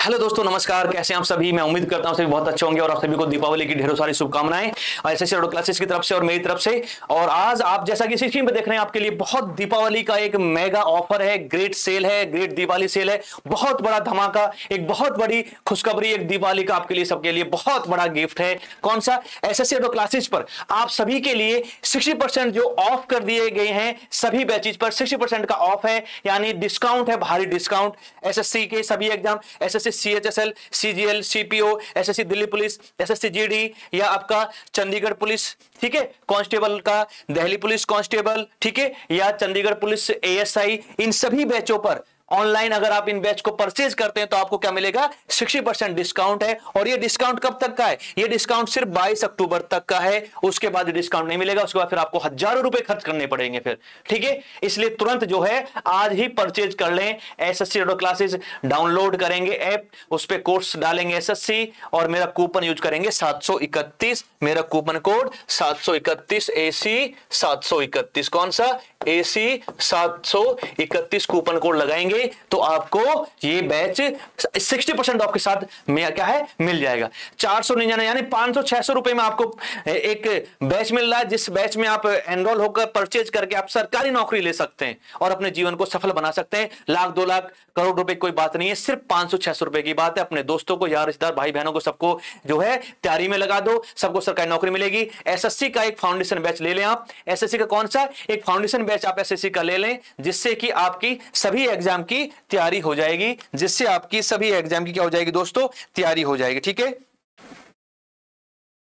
Hello दोस्तों, नमस्कार। कैसे हैं आप सभी? मैं उम्मीद करता हूं सभी बहुत अच्छे होंगे और आप सभी को दीपावली की ढेरों सारी शुभकामनाएं एसएससी ऑटो क्लासेस की तरफ से और मेरी तरफ से। और आज आप जैसा कि स्क्रीन पे देख रहे हैं, आपके लिए बहुत दीपावली का एक मेगा ऑफर है, ग्रेट सेल है, ग्रेट दिवाली सेल है, बहुत बड़ा धमाका, एक बहुत बड़ी खुशखबरी, एक दिवाली का आपके लिए सबके लिए बहुत बड़ा गिफ्ट है। कौन सा? एसएससी ऑटो क्लासेस पर आप सभी के लिए 60% जो ऑफ कर दिए गए हैं, सभी बैचेज पर 60% का ऑफ है, यानी डिस्काउंट है, भारी डिस्काउंट। एसएससी के सभी exam, SSC CHSL, CGL, CPO, SSC Delhi police, SSC GD या आपका चंडीगढ़ पुलिस, ठीक है, कांस्टेबल का दिल्ली पुलिस कांस्टेबल, ठीक है, या चंडीगढ़ पुलिस एएसआई, इन सभी बैचों पर ऑनलाइन अगर आप इन बैच को परचेज करते हैं तो आपको क्या मिलेगा? 60% डिस्काउंट है। और ये डिस्काउंट कब तक का है? ये डिस्काउंट सिर्फ 22 अक्टूबर तक का है, उसके बाद डिस्काउंट नहीं मिलेगा। उसके बाद फिर आपको हजारों रुपए खर्च करने पड़ेंगे फिर, ठीक है। इसलिए तुरंत जो है आज ही परचेज कर लें। एसएससी ऑटो क्लासेस डाउनलोड करेंगे ऐप, उस पर कोर्स डालेंगे एसएससी और मेरा कूपन यूज करेंगे 731। मेरा कूपन कोड 731 AC 731। कौन सा? AC 731 कूपन कोड लगाएंगे तो आपको ये बैच 60% ऑफ के साथ में क्या है मिल जाएगा। 499 यानी 500-600 रुपए में आपको एक बैच मिल रहा है, जिस बैच में आप एनरोल होकर परचेज करके आप सरकारी नौकरी ले सकते हैं और अपने जीवन को सफल बना सकते हैं। लाख 2 लाख करोड़ रुपए कोई बात नहीं है, सिर्फ 500-600 रुपए की बात है। अपने दोस्तों को, यार, रिश्तेदार, भाई बहनों को, सबको जो है तैयारी में लगा दो, सबको सरकारी नौकरी मिलेगी। एसएससी का एक फाउंडेशन बैच ले लें आप। एसएससी का कौन सा? एक फाउंडेशन बैच आप एसएससी का ले लें, जिससे कि आपकी सभी एग्जाम की तैयारी हो जाएगी, जिससे आपकी सभी एग्जाम की क्या हो जाएगी दोस्तों? तैयारी हो जाएगी, ठीक है।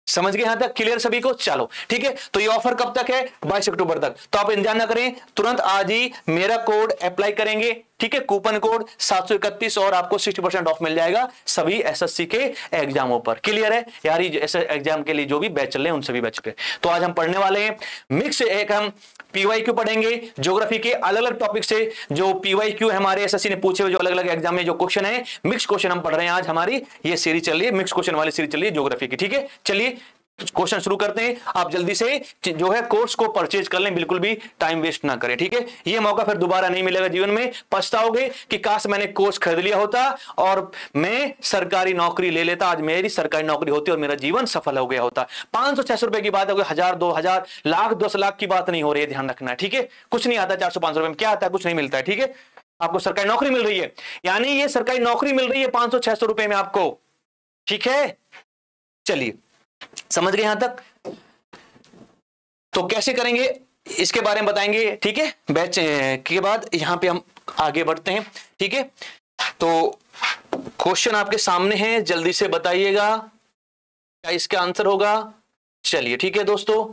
समझ गए? यहां तक क्लियर सभी को? चलो ठीक है। तो ये ऑफर कब तक है? 22 अक्टूबर तक। तो आप इंतजार ना करें, तुरंत आज ही मेरा कोड अप्लाई करेंगे, ठीक है, कूपन कोड 731 और आपको 60% ऑफ मिल जाएगा सभी एसएससी के एग्जामों पर। क्लियर है यार? ऐसे एग्जाम के लिए जो भी बैच चल रहे हैं उन सभी बैच पे। तो आज हम पढ़ने वाले हैं मिक्स, एक हम पीवाईक्यू पढ़ेंगे ज्योग्राफी के अलग अलग टॉपिक से। जो पीवाईक्यू हमारे एसएससी ने पूछे हुए जो अलग अलग एग्जाम में जो क्वेश्चन है, मिक्स क्वेश्चन हम पढ़ रहे हैं आज। हमारी ये सीरीज चल रही है, मिक्स क्वेश्चन वाली सीरीज चल रही है ज्योग्राफी की, ठीक है। चलिए क्वेश्चन शुरू करते हैं। आप जल्दी से जो है कोर्स को परचेज कर लें, बिल्कुल भी टाइम वेस्ट ना करें, ठीक है। ये मौका फिर दोबारा नहीं मिलेगा जीवन में। पछताओगे कि काश मैंने कोर्स खरीद लिया होता और मैं सरकारी नौकरी ले लेता, आज मेरी सरकारी नौकरी होती और मेरा जीवन सफल हो गया होता। 500-600 रुपए की बात है, 1000, 2000, लाख, 10 लाख की बात नहीं हो रही है, ध्यान रखना है, ठीक है। कुछ नहीं आता 400-500 रुपए में, क्या आता है? कुछ नहीं मिलता है, ठीक है। आपको सरकारी नौकरी मिल रही है, यानी ये सरकारी नौकरी मिल रही है 500-600 रुपए में आपको, ठीक है। चलिए समझ गए यहां तक? तो कैसे करेंगे इसके बारे में बताएंगे, ठीक है। बैच के बाद यहां पे हम आगे बढ़ते हैं, ठीक है। तो क्वेश्चन आपके सामने है, जल्दी से बताइएगा क्या इसका आंसर होगा। चलिए ठीक है दोस्तों,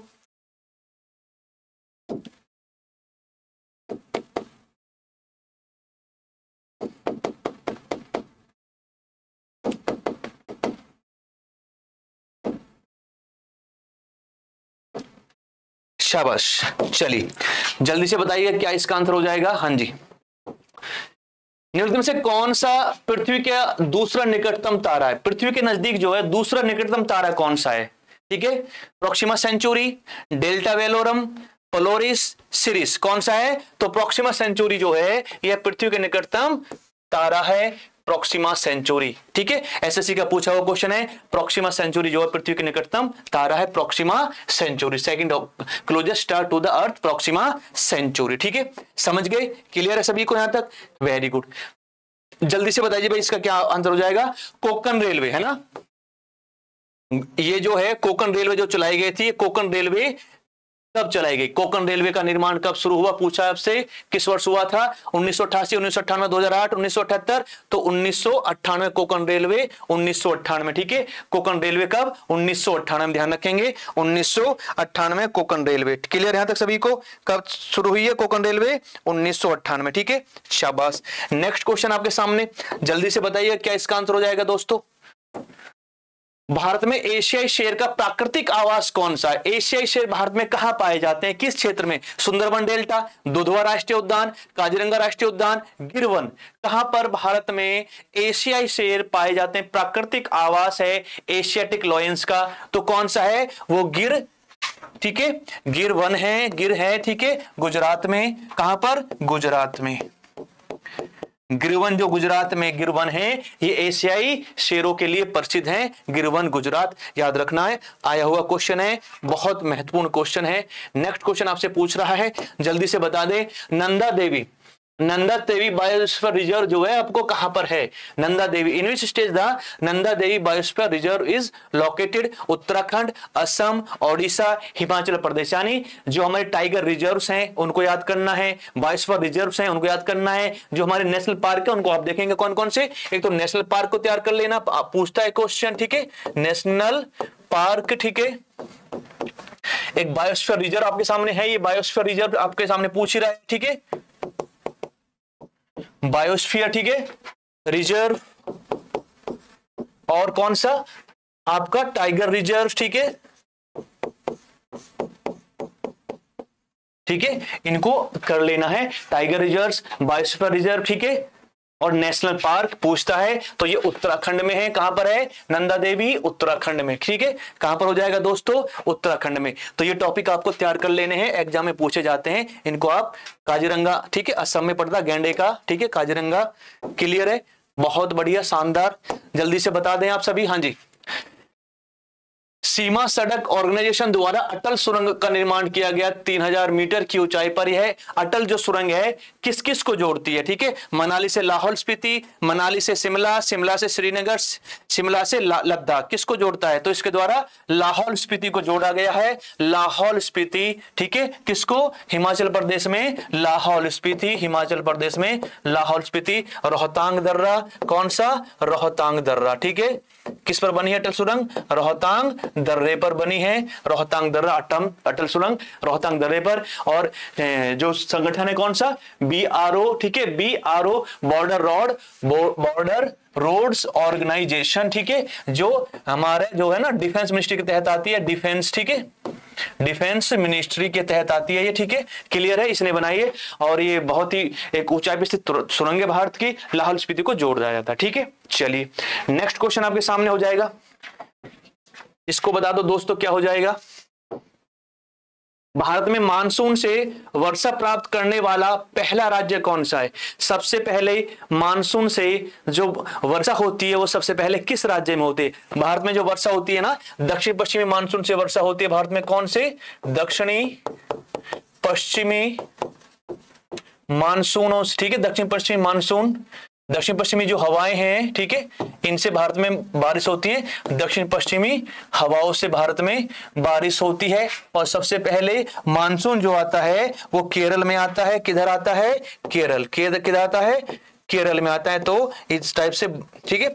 शाबाश। चलिए जल्दी से बताइए क्या इसका आंसर हो जाएगा। हाँ जी, निम्नलिखित में से कौन सा पृथ्वी का दूसरा निकटतम तारा है? पृथ्वी के नजदीक जो है दूसरा निकटतम तारा कौन सा है? ठीक है, Proxima Centauri, Delta Velorum, Polaris, Sirius, कौन सा है? तो प्रोक्सिमा सेंचुरी जो है यह पृथ्वी के निकटतम तारा है, प्रोक्सिमा सेंचुरी, ठीक है। एसएससी का पूछा हुआ क्वेश्चन है, प्रोक्सिमा सेंचुरी जो है पृथ्वी के निकटतम तारा है, Proxima Centauri, second closest star to the earth, Proxima Centauri, ठीक है। समझ गए? क्लियर है सभी को यहां तक? Very good. जल्दी से बताइए भाई इसका क्या आंसर हो जाएगा। कोंकण रेलवे है ना, ये जो है कोंकण रेलवे जो चलाई गई थी, कोंकण रेलवे कब चलाई गई? कोंकण रेलवे का निर्माण कब शुरू हुआ? पूछा आपसे किस वर्ष हुआ था? 1988, 1998, 2008, 1978। तो 1998 कोंकण रेलवे, 1998, ठीक है। कोंकण रेलवे कब? 1998, ध्यान रखेंगे 1998 कोंकण रेलवे। क्लियर यहां तक सभी को? कब शुरू हुई है कोंकण रेलवे? 1998, ठीक है। शाबाश। नेक्स्ट क्वेश्चन आपके सामने, जल्दी से बताइए क्या इसका आंसर हो जाएगा दोस्तों। भारत में एशियाई शेर का प्राकृतिक आवास कौन सा है? एशियाई शेर भारत में कहां पाए जाते हैं, किस क्षेत्र में? सुंदरबन डेल्टा, दुधवा राष्ट्रीय उद्यान, काजीरंगा राष्ट्रीय उद्यान, गिरवन, कहां पर भारत में एशियाई शेर पाए जाते हैं? प्राकृतिक आवास है एशियाटिक लॉयंस का, तो कौन सा है वो? गिर, ठीक है, गिर वन है, गिर है, ठीक है, गुजरात में। कहां पर? गुजरात में। गिरवन जो गुजरात में गिरवन है, ये एशियाई शेरों के लिए प्रसिद्ध है। गिरवन गुजरात याद रखना है, आया हुआ क्वेश्चन है, बहुत महत्वपूर्ण क्वेश्चन है। नेक्स्ट क्वेश्चन आपसे पूछ रहा है, जल्दी से बता दे। नंदा देवी बायोस्फीयर रिजर्व जो है आपको कहां पर है? Nanda Devi, in which state the Nanda Devi biosphere reserve is located? Uttarakhand, Assam, Odisha, Himachal Pradesh. यानी जो हमारे टाइगर रिजर्व्स हैं उनको याद करना है, बायोस्फीयर रिजर्व्स हैं उनको याद करना है, जो हमारे नेशनल पार्क है उनको आप देखेंगे कौन कौन से। एक तो नेशनल पार्क को तैयार कर लेना, पूछता है क्वेश्चन, ठीक है, नेशनल पार्क, ठीक है। एक बायोस्फीयर रिजर्व आपके सामने है, ये बायोस्फीयर रिजर्व आपके सामने पूछ ही रहा है, ठीक है, बायोस्फीयर, ठीक है, रिजर्व। और कौन सा? आपका टाइगर रिजर्व, ठीक है, ठीक है, इनको कर लेना है, टाइगर रिजर्व, बायोस्फीयर रिजर्व, ठीक है, और नेशनल पार्क पूछता है तो ये उत्तराखंड में है। कहां पर है? नंदा देवी उत्तराखंड में, ठीक है। कहां पर हो जाएगा दोस्तों? उत्तराखंड में। तो ये टॉपिक आपको तैयार कर लेने हैं, एग्जाम में पूछे जाते हैं, इनको आप। काजीरंगा, ठीक है, असम में पड़ता गैंडे का, ठीक है, काजीरंगा क्लियर है, बहुत बढ़िया, शानदार। जल्दी से बता दें आप सभी। हाँ जी, सीमा सड़क ऑर्गेनाइजेशन द्वारा अटल सुरंग का निर्माण किया गया 3000 मीटर की ऊंचाई पर। यह अटल जो सुरंग है किस किस को जोड़ती है? ठीक है, मनाली से लाहौल स्पीति, मनाली से शिमला, शिमला से श्रीनगर, शिमला से लद्दाख, किसको जोड़ता है? तो इसके द्वारा लाहौल स्पीति को जोड़ा गया है, लाहौल स्पीति, ठीक है, किसको? हिमाचल प्रदेश में लाहौल स्पीति, हिमाचल प्रदेश में लाहौल स्पीति। रोहतांग दर्रा, कौन सा? रोहतांग दर्रा, ठीक है, किस पर बनी है अटल सुरंग? रोहतांग दर्रे पर बनी है, रोहतांग दर्रा अटल सुरंग रोहतांग दर्रे पर। और जो संगठन है कौन सा? BRO, ठीक है, BRO बॉर्डर रोड्स ऑर्गेनाइजेशन, ठीक है, जो हमारे जो है ना डिफेंस मिनिस्ट्री के तहत आती है, डिफेंस, ठीक है, डिफेंस मिनिस्ट्री के तहत आती है ये, ठीक है, क्लियर है, इसने बनाई है। और ये बहुत ही एक ऊंचाई पे स्थित सुरंग है भारत की, लाहौल स्पीति को जोड़ दिया जाता है, ठीक है। चलिए नेक्स्ट क्वेश्चन आपके सामने हो जाएगा, इसको बता दो दोस्तों क्या हो जाएगा। भारत में मानसून से वर्षा प्राप्त करने वाला पहला राज्य कौन सा है? सबसे पहले मानसून से जो वर्षा होती है वो सबसे पहले किस राज्य में होती है? भारत में जो वर्षा होती है ना, दक्षिण पश्चिमी मानसून से वर्षा होती है भारत में, कौन से? दक्षिणी पश्चिमी मानसूनों से, ठीक है, दक्षिण पश्चिमी मानसून, दक्षिण पश्चिमी जो हवाएं हैं, ठीक है, इनसे भारत में बारिश होती है, दक्षिण पश्चिमी हवाओं से भारत में बारिश होती है। और सबसे पहले मानसून जो आता है वो केरल में आता है। किधर आता है? केरल। किधर आता है? केरल में आता है। तो इस टाइप से, ठीक है,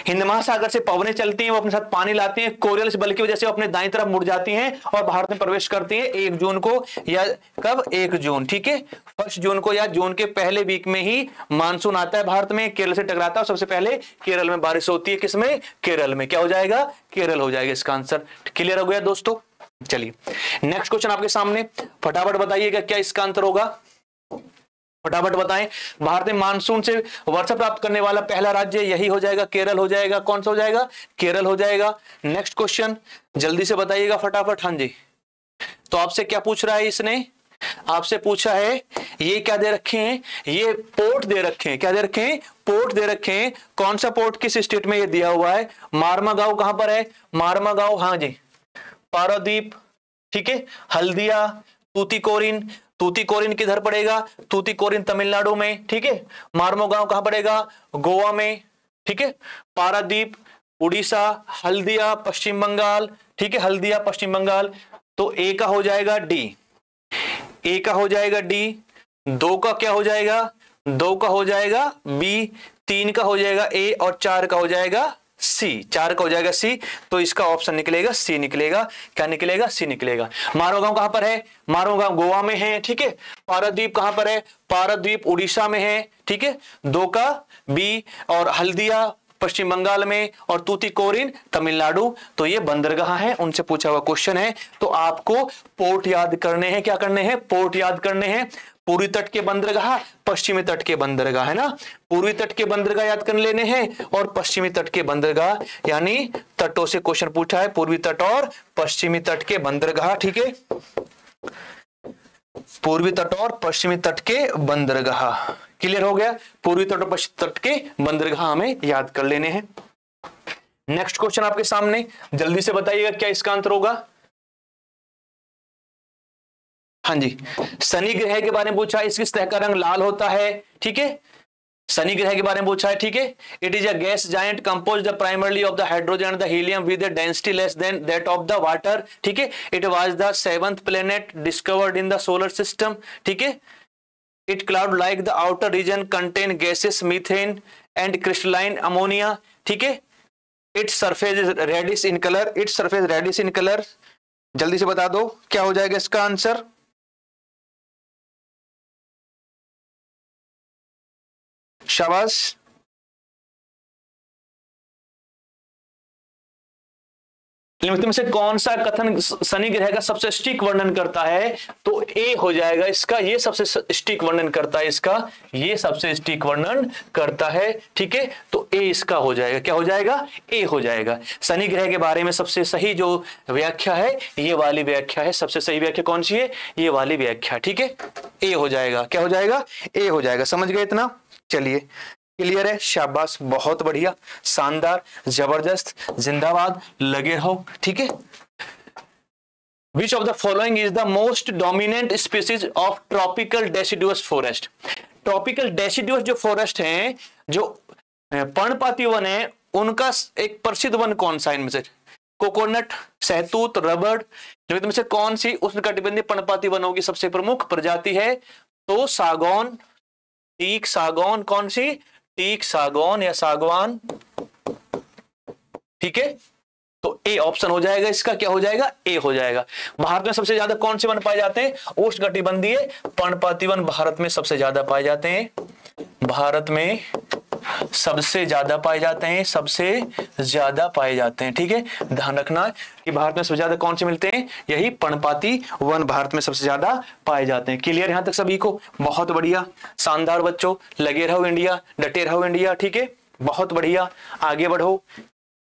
हिंद महासागर से पवनें चलती हैं, वो अपने साथ पानी लाती हैं, कोरियल बल की वजह से वो अपने दाईं तरफ मुड़ जाती हैं और भारत में प्रवेश करती हैं 1 जून को, या कब? 1 जून, ठीक है, 1 जून को, या जून के पहले वीक में ही मानसून आता है भारत में, केरल से टकराता है, सबसे पहले केरल में बारिश होती है। किसमें? केरल में। क्या हो जाएगा? केरल हो जाएगा इसका आंसर। क्लियर हो गया दोस्तों? चलिए नेक्स्ट क्वेश्चन आपके सामने, फटाफट बताइएगा क्या इसका आंसर होगा, फटाफट बताएं। भारत में मानसून से वर्षा प्राप्त करने वाला पहला राज्य यही हो जाएगा, केरल हो जाएगा। कौन सा हो जाएगा? केरल हो जाएगा। नेक्स्ट क्वेश्चन जल्दी से बताइएगा फटाफट। हाँ जी, तो आपसे क्या पूछ रहा है इसने? आपसे पूछा है ये क्या दे रखे हैं? ये पोर्ट दे रखे हैं। क्या दे रखे हैं? पोर्ट दे रखे हैं। कौन सा पोर्ट किस स्टेट में ये दिया हुआ है? मारमागांव कहां पर है? मारमागांव, हाँ जी, पारादीप, ठीक है, हल्दिया, तूतीकोरिन। तूतीकोरिन किधर पड़ेगा? तूतीकोरिन तमिलनाडु में, ठीक है। मारमोगांव कहां पड़ेगा? गोवा में, ठीक है। पारादीप उड़ीसा, हल्दिया पश्चिम बंगाल, ठीक है, हल्दिया पश्चिम बंगाल। तो ए का हो जाएगा डी, ए का हो जाएगा डी, 2 का क्या हो जाएगा? 2 का हो जाएगा बी, 3 का हो जाएगा ए और 4 का हो जाएगा सी। 4 का हो जाएगा सी। तो इसका ऑप्शन निकलेगा सी निकलेगा। क्या निकलेगा? सी निकलेगा। मारोगांव कहां पर है? मारोगांव गोवा में है, ठीक है। पारादीप कहां पर है? पारादीप उड़ीसा में है, ठीक है। 2 का बी, और हल्दिया पश्चिम बंगाल में, और तूतीकोरिन तमिलनाडु। तो ये बंदरगाह है, उनसे पूछा हुआ क्वेश्चन है। तो आपको पोर्ट याद करने हैं। क्या करने हैं? पोर्ट याद करने हैं। पूर्वी तट के बंदरगाह, पश्चिमी तट के बंदरगाह, है ना। पूर्वी तट के बंदरगाह याद कर लेने हैं और पश्चिमी तट के बंदरगाह, यानी तटों से क्वेश्चन पूछा है, पूर्वी तट और पश्चिमी तट के बंदरगाह, ठीक है, पूर्वी तट और पश्चिमी तट के बंदरगाह। क्लियर हो गया? पूर्वी तट और पश्चिम तट के बंदरगाह हमें याद कर लेने हैं। नेक्स्ट क्वेश्चन आपके सामने, जल्दी से बताइएगा क्या इसका आंसर होगा। हाँ जी, शनि ग्रह के बारे में पूछा है, इसकी सतह का रंग लाल होता है, ठीक है। शनि ग्रह के बारे में पूछा है, ठीक है। It is a gas giant composed primarily of the hydrogen and the helium with a density less than that of the water, ठीक है। It was the 7th planet discovered in the solar system, ठीक है। It cloud like the outer region contain gases methane and crystalline ammonia, ठीक है। It surface is reddish in colour, it surface reddish in colour. जल्दी से बता दो क्या हो जाएगा इसका आंसर। शाबाश। निम्नलिखित में से कौन सा कथन शनि ग्रह का सबसे सटीक वर्णन करता है? तो ए हो जाएगा इसका, ये सबसे सटीक वर्णन करता है इसका, ये सबसे सटीक वर्णन करता है, ठीक है। तो ए इसका हो जाएगा, क्या हो जाएगा? ए हो जाएगा। शनि ग्रह के बारे में सबसे सही जो व्याख्या है ये वाली व्याख्या है। सबसे सही व्याख्या कौन सी है? ये वाली व्याख्या, ठीक है। ए हो जाएगा, क्या हो जाएगा? ए हो जाएगा। समझ गए इतना? चलिए, क्लियर है, शाबाश, बहुत बढ़िया, शानदार, जबरदस्त, जिंदाबाद, लगे रहो, ठीक है। विच of the following is the most dominant species of tropical deciduous forest? Tropical deciduous जो फॉरेस्ट हैं, जो पर्णपाती वन है, उनका एक प्रसिद्ध वन कौन सा इनमें से? कोकोनट, सहतूत, रबड़, में से कौन सी उष्णकटिबंधीय पर्णपाती वनों की सबसे प्रमुख प्रजाति है? तो सागौन, टीक सागौन, कौन सी? टीक सागौन या सागवान, ठीक है। तो ए ऑप्शन हो जाएगा इसका, क्या हो जाएगा? ए हो जाएगा। भारत में सबसे ज्यादा कौन से वन पाए जाते हैं? उष्णकटिबंधीय पर्णपाती वन भारत में सबसे ज्यादा पाए जाते हैं। भारत में सबसे ज्यादा पाए जाते हैं, सबसे ज्यादा पाए जाते हैं, ठीक है। ध्यान रखना कि भारत में सबसे ज्यादा कौन से मिलते हैं? यही पर्णपाती वन भारत में सबसे ज्यादा पाए जाते हैं। क्लियर यहां तक सभी को? बहुत बढ़िया, शानदार बच्चों, लगे रहो इंडिया, डटे रहो इंडिया, ठीक है। बहुत बढ़िया, आगे बढ़ो,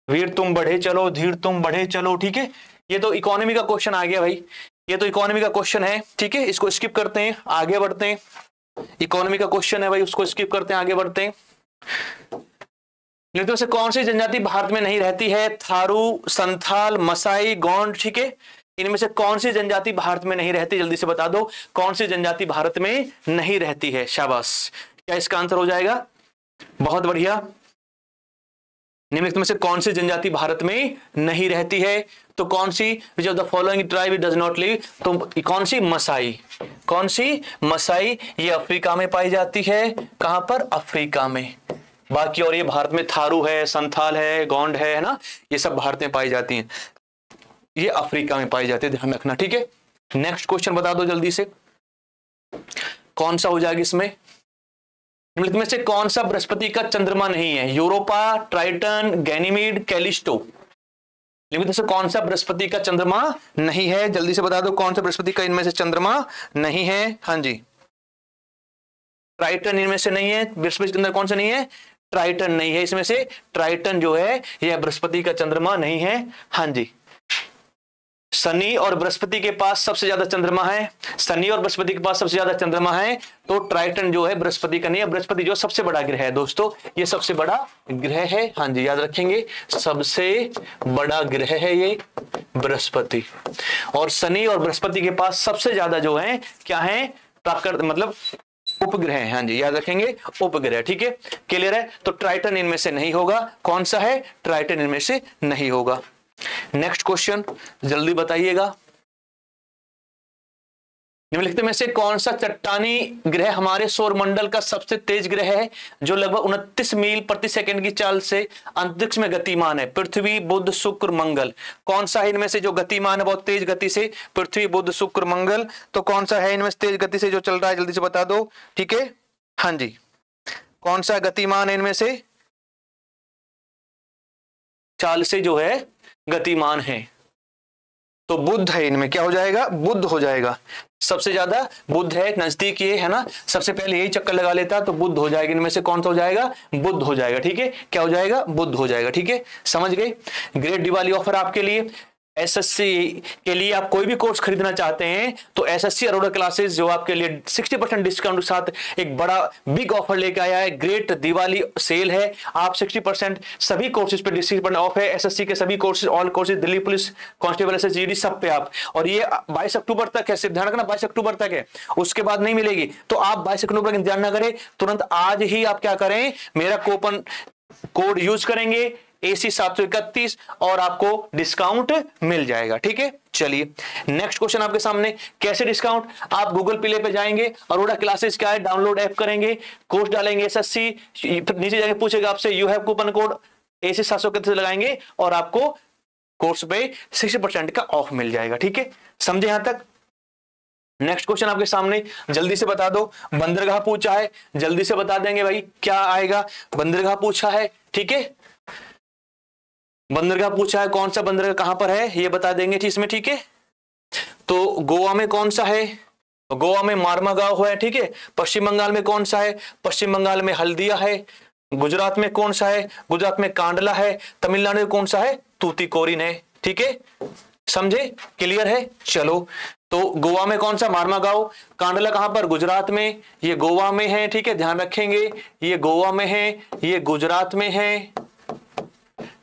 वीर तुम बढ़े चलो, धीर तुम बढ़े चलो, ठीक है। ये तो इकोनॉमी का क्वेश्चन आ गया भाई, ये तो इकोनॉमी का क्वेश्चन है, ठीक है। इसको स्किप करते हैं, आगे बढ़ते हैं। इकोनॉमी का क्वेश्चन है भाई, उसको स्किप करते हैं, आगे बढ़ते हैं। से कौन सी जनजाति भारत में नहीं रहती है? थारू, संथाल, मसाई, गोंड, ठीक है। इनमें से कौन सी जनजाति भारत में नहीं रहती? जल्दी से बता दो कौन सी जनजाति भारत में नहीं रहती है। शाबाश, क्या इसका आंसर हो जाएगा? बहुत बढ़िया। निम्नलिखित में से कौन सी जनजाति भारत में नहीं रहती है? तो कौन सी? Which of the following tribe does not live? तो कौन सी? मसाई। कौन सी? मसाई। ये अफ्रीका में पाई जाती है। कहां पर? अफ्रीका में। बाकी और ये भारत में थारू है, संथाल है, गोंड है ना, ये सब भारत में पाई जाती हैं, ये अफ्रीका में पाई जाती है, ध्यान रखना, ठीक है। नेक्स्ट क्वेश्चन बता दो जल्दी से, कौन सा हो जाएगा इसमें? निम्नलिखित में से कौन सा बृहस्पति का चंद्रमा नहीं है? Europa, Triton, Ganymede, Callisto. निम्नलिखित में से कौन सा बृहस्पति का चंद्रमा नहीं है? जल्दी से बता दो कौन सा बृहस्पति का इनमें से चंद्रमा नहीं है। हाँ जी, ट्राइटन इनमें से नहीं है। बृहस्पति के अंदर कौन सा नहीं है? ट्राइटन नहीं है इसमें से। ट्राइटन जो है यह बृहस्पति का चंद्रमा नहीं है। हाँ जी, शनि और बृहस्पति के पास सबसे ज्यादा चंद्रमा है, शनि और बृहस्पति के पास सबसे ज्यादा चंद्रमा है, तो ट्राइटन जो है बृहस्पति का नहीं है। बृहस्पति जो सबसे बड़ा ग्रह है दोस्तों, ये सबसे बड़ा ग्रह है। हाँ जी, याद रखेंगे, सबसे बड़ा ग्रह है ये बृहस्पति। और शनि और बृहस्पति के पास सबसे ज्यादा जो है क्या है? प्राकृत मतलब उपग्रह है। हाँ जी, याद रखेंगे, उपग्रह, ठीक है। क्लियर है? तो ट्राइटन इनमें से नहीं होगा। कौन सा है? ट्राइटन इनमें से नहीं होगा। नेक्स्ट क्वेश्चन जल्दी बताइएगा। निम्नलिखित में से कौन सा चट्टानी ग्रह हमारे सौर मंडल का सबसे तेज ग्रह है, जो लगभग 29 मील प्रति सेकंड की चाल से अंतरिक्ष में गतिमान है? पृथ्वी, बुध, शुक्र, मंगल। कौन सा है इनमें से जो गतिमान है बहुत तेज गति से? पृथ्वी, बुध, शुक्र, मंगल। तो कौन सा है इनमें से तेज गति से जो चल रहा है? जल्दी से बता दो, ठीक है। हाँ जी, कौन सा गतिमान है इनमें से? चाल से जो है गतिमान है, तो बुध है इनमें। क्या हो जाएगा? बुध हो जाएगा। सबसे ज्यादा बुध है, नजदीक ये है ना, सबसे पहले यही चक्कर लगा लेता तो बुध हो जाएगा। इनमें से कौन सा हो जाएगा? बुध हो जाएगा, ठीक है। क्या हो जाएगा? बुध हो जाएगा, ठीक है। समझ गए? ग्रेट दिवाली ऑफर आपके लिए। एसएससी के लिए आप कोई भी कोर्स खरीदना चाहते हैं तो एसएससी अरोड़ा क्लासेस जो आपके लिए 60% डिस्काउंट के साथ एक बड़ा बिग ऑफर लेके आया है। ग्रेट दिवाली सेल है, आप 60% सभी कोर्सेज पे 60% ऑफ है। एसएससी के सभी courses, all courses, Delhi police constable, SSGD सब पे आप, और ये 22 अक्टूबर तक है, सिर्फ ध्यान रखना 22 अक्टूबर तक है, उसके बाद नहीं मिलेगी। तो आप 22 अक्टूबर का इंतजार ना करें, तुरंत आज ही आप क्या करें, मेरा कूपन कोड यूज करेंगे AC 731 और आपको डिस्काउंट मिल जाएगा। ठीक है, चलिए नेक्स्ट क्वेश्चन आपके सामने, कैसे डिस्काउंट? आप गूगल प्ले पे जाएंगे, अरोड़ा क्लासेस क्या है, डाउनलोड ऐप करेंगे, कोर्स डालेंगे एसएससी, नीचे जाके पूछेगा आपसे you have coupon code AC 731 लगाएंगे और आपको कोर्स पे 60% का ऑफ मिल जाएगा। ठीक है, समझे यहां तक? नेक्स्ट क्वेश्चन आपके सामने, जल्दी से बता दो। बंदरगाह पूछा है, जल्दी से बता देंगे भाई क्या आएगा। बंदरगाह पूछा है, ठीक है, बंदरगाह पूछा है, कौन सा बंदरगाह कहां पर है ये बता देंगे इसमें। ठीक है, तो गोवा में कौन सा है? गोवा में मार्मागांव है। ठीक है, पश्चिम बंगाल में कौन सा है? पश्चिम बंगाल में हल्दिया है। गुजरात में कौन सा है? गुजरात में कांडला है। तमिलनाडु में कौन सा है? तूतीकोरिन है। ठीक है, समझे? क्लियर है? चलो, तो गोवा में कौन सा? मार्मागांव। कांडला कहां पर? गुजरात में, ये गोवा में है। ठीक है, ध्यान रखेंगे, ये गोवा में है, ये गुजरात में है।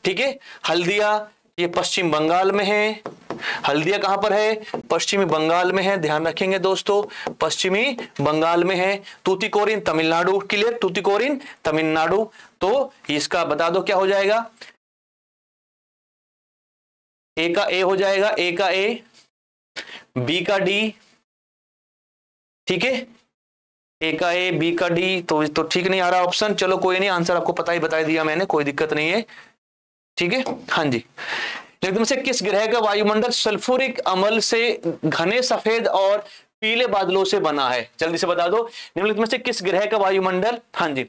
ठीक है, हल्दिया ये पश्चिम बंगाल में है। हल्दिया कहां पर है? पश्चिमी बंगाल में है, ध्यान रखेंगे दोस्तों, पश्चिमी बंगाल में है। तूतीकोरिन तमिलनाडु, क्लियर, तूतीकोरिन तमिलनाडु। तो इसका बता दो क्या हो जाएगा, ए का ए हो जाएगा, ए का ए, बी का डी। ठीक है, ए का ए, बी का डी, तो ठीक नहीं आ रहा ऑप्शन। चलो कोई नहीं, आंसर आपको पता ही बता दिया मैंने, कोई दिक्कत नहीं है। ठीक है, हाँ जी। निम्न में से किस ग्रह का वायुमंडल सल्फ्यूरिक अम्ल से घने सफेद और पीले बादलों से बना है? जल्दी से बता दो, निम्नलिखित में से किस ग्रह का वायुमंडल, हाँ जी,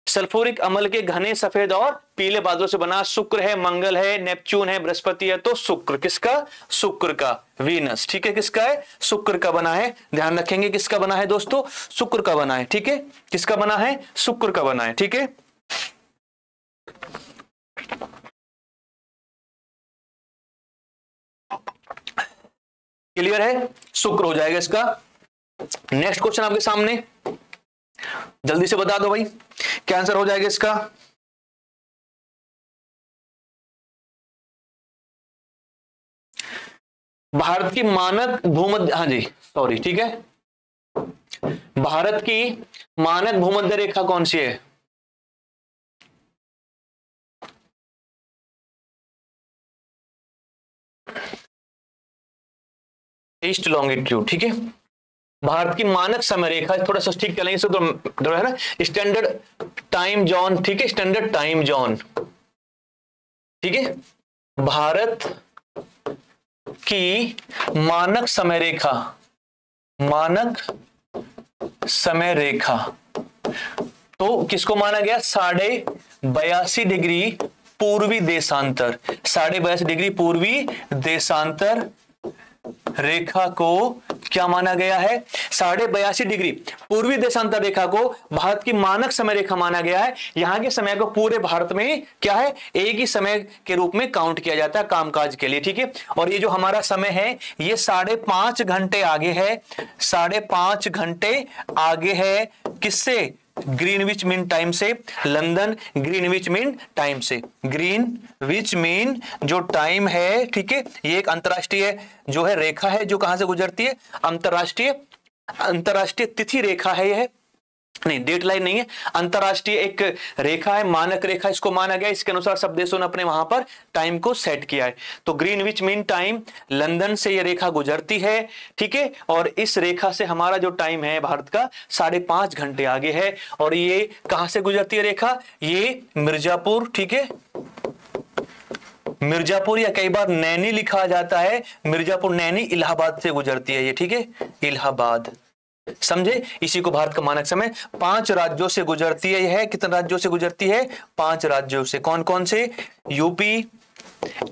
सल्फ्यूरिक अम्ल के घने सफेद और पीले बादलों से बना? शुक्र है, मंगल है, नेपच्यून है, बृहस्पति है। तो शुक्र, किसका? शुक्र का, वीनस। ठीक है, किसका है? शुक्र का बना है। ध्यान रखेंगे किसका बना है दोस्तों? शुक्र का बना है। ठीक है, किसका बना है? शुक्र का बना है। ठीक है, क्लियर है? शुक्र हो जाएगा इसका। नेक्स्ट क्वेश्चन आपके सामने, जल्दी से बता दो भाई क्या आंसर हो जाएगा इसका। भारत की मानक भूमध्य, हाँ जी सॉरी, ठीक है, भारत की मानक भूमध्य रेखा कौन सी है? East longitude. ठीक है, भारत की मानक समय रेखा, थोड़ा सा ठीक करेंगे इसको, तो है ना स्टैंडर्ड टाइम जोन। ठीक है, स्टैंडर्ड टाइम जोन। ठीक है, भारत की मानक समय रेखा, मानक समय रेखा तो किसको माना गया? 82.5 डिग्री पूर्वी देशांतर, 82.5 डिग्री पूर्वी देशांतर रेखा को क्या माना गया है? 82.5 डिग्री पूर्वी देशांतर रेखा को भारत की मानक समय रेखा माना गया है। यहां के समय को पूरे भारत में क्या है? एक ही समय के रूप में काउंट किया जाता है कामकाज के लिए। ठीक है, और ये जो हमारा समय है ये 5.5 घंटे आगे है, 5.5 घंटे आगे है किससे? ग्रीनविच मीन टाइम से, लंदन ग्रीनविच मीन टाइम से। ग्रीनविच मीन जो टाइम है, ठीक है, ये एक अंतरराष्ट्रीय जो है रेखा है, जो कहां से गुजरती है? अंतरराष्ट्रीय तिथि रेखा है यह, नहीं डेट लाइन नहीं है, अंतरराष्ट्रीय एक रेखा है, मानक रेखा इसको माना गया। इसके अनुसार सब देशों ने अपने वहां पर टाइम को सेट किया है। तो ग्रीनविच मीन टाइम, लंदन से यह रेखा गुजरती है। ठीक है, और इस रेखा से हमारा जो टाइम है भारत का 5.5 घंटे आगे है। और ये कहां से गुजरती है रेखा? ये मिर्जापुर, ठीक है, मिर्जापुर या कई बार नैनी लिखा जाता है, मिर्जापुर नैनी इलाहाबाद से गुजरती है ये। ठीक है, इलाहाबाद, समझे? इसी को भारत का मानक समय। 5 राज्यों से गुजरती है यह। कितने राज्यों से गुजरती है? 5 राज्यों से। कौन कौन से? यूपी,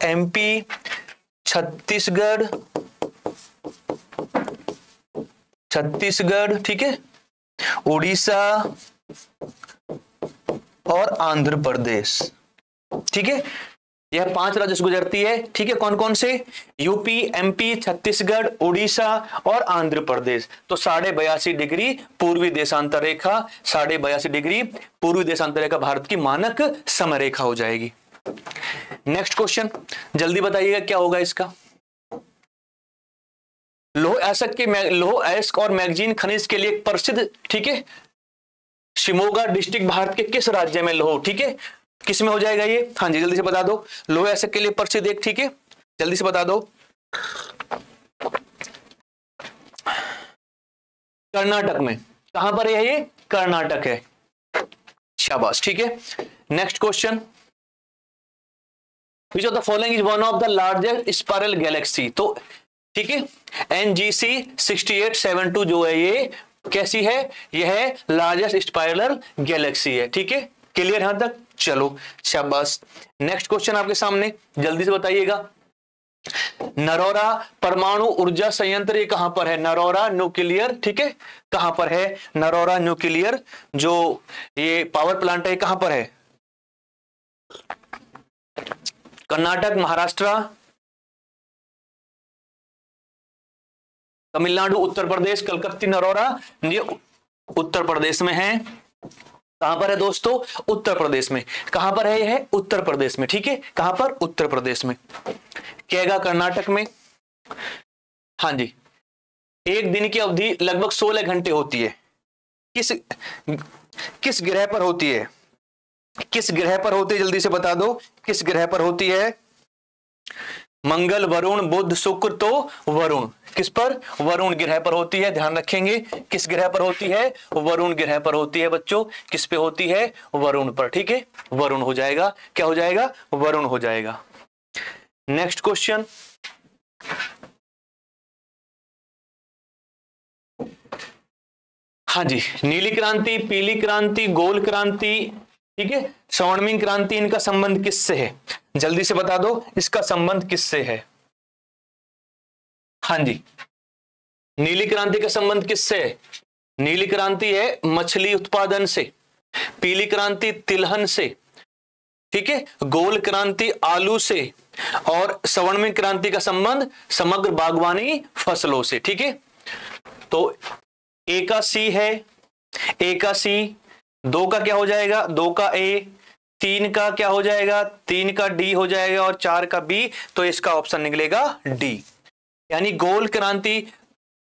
एमपी, छत्तीसगढ़, ठीक है, उड़ीसा और आंध्र प्रदेश। ठीक है, यह 5 राज्यों से गुजरती है, ठीक है। कौन कौन से? यूपी, एमपी, छत्तीसगढ़, उड़ीसा और आंध्र प्रदेश। तो 82.5 डिग्री पूर्वी देशांतर रेखा, 82.5 डिग्री पूर्वी देशांतर रेखा भारत की मानक समय रेखा हो जाएगी। नेक्स्ट क्वेश्चन, जल्दी बताइएगा क्या होगा इसका। लौह अयस्क और मैग्नीज खनिज के लिए प्रसिद्ध, ठीक है, शिमोगा डिस्ट्रिक्ट भारत के किस राज्य में लौह, ठीक है, किस में हो जाएगा ये? हाँ जी, जल्दी से बता दो। लौह अयस्क के लिए प्रसिद्ध एक, ठीक है, जल्दी से बता दो। कर्नाटक में। कहां पर है ये? कर्नाटक है। शाबाश, ठीक है। Next question, which of the following is one of the largest spiral Galaxy. तो ठीक है, NGC 6872 जो है ये कैसी है? यह है लार्जेस्ट स्पाइरल गैलेक्सी है, ठीक है। क्लियर यहां तक? चलो शाबाश। नेक्स्ट क्वेश्चन आपके सामने, जल्दी से बताइएगा। नरोरा परमाणु ऊर्जा संयंत्र ये कहां पर है? नरोरा न्यूक्लियर, ठीक है, कहां पर है? नरोरा न्यूक्लियर जो ये पावर प्लांट है कहां पर है? कर्नाटक, महाराष्ट्र, तमिलनाडु, उत्तर प्रदेश। कलकत्ती नरोरा ये उत्तर प्रदेश में है। कहां पर है दोस्तों? उत्तर प्रदेश में। कहां पर है यह? उत्तर प्रदेश में, ठीक है। कहां पर? उत्तर प्रदेश में। कैगा कर्नाटक में। हाँ जी, एक दिन की अवधि लगभग 16 घंटे होती है। किस ग्रह पर होती है? किस ग्रह पर होती है? जल्दी से बता दो, किस ग्रह पर होती है? मंगल, वरुण, बुध, शुक्र। तो वरुण, किस पर? वरुण ग्रह पर होती है। ध्यान रखेंगे, किस ग्रह पर होती है? वरुण ग्रह पर होती है बच्चों। किस पे होती है? वरुण पर, ठीक है। वरुण हो जाएगा, क्या हो जाएगा? वरुण हो जाएगा। नेक्स्ट क्वेश्चन, हाँ जी, नीली क्रांति, पीली क्रांति, गोल क्रांति, ठीक है, स्वर्णिम क्रांति, इनका संबंध किससे है? जल्दी से बता दो, इसका संबंध किससे है? हाँ जी, नीली क्रांति का संबंध किससे है? नीली क्रांति है मछली उत्पादन से, पीली क्रांति तिलहन से, ठीक है, गोल क्रांति आलू से, और स्वर्णिम क्रांति का संबंध समग्र बागवानी फसलों से, ठीक है। तो ए का सी है, ए का सी, दो का क्या हो जाएगा? दो का ए, तीन का क्या हो जाएगा? तीन का डी हो जाएगा, और चार का बी। तो इसका ऑप्शन निकलेगा डी, यानी गोल क्रांति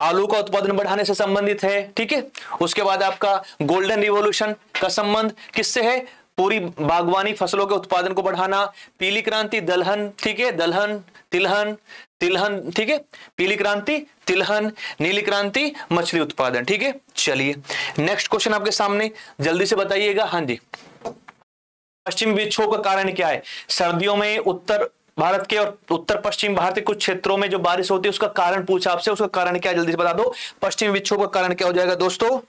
आलू का उत्पादन बढ़ाने से संबंधित है, ठीक है। उसके बाद आपका गोल्डन रिवॉल्यूशन का संबंध किससे है? पूरी बागवानी फसलों के उत्पादन को बढ़ाना। पीली क्रांति दलहन, ठीक है, दलहन, तिलहन, तिलहन, ठीक है, पीली क्रांति तिलहन, नीली क्रांति मछली उत्पादन, ठीक है। चलिए नेक्स्ट क्वेश्चन आपके सामने, जल्दी से बताइएगा। हाँ जी, पश्चिमी विक्षोभ का कारण क्या है? सर्दियों में उत्तर भारत के और उत्तर पश्चिम भारत के कुछ क्षेत्रों में जो बारिश होती है उसका कारण पूछा आपसे, उसका कारण क्या है? जल्दी से बता दो। पश्चिमी विक्षोभ का कारण क्या हो जाएगा दोस्तों?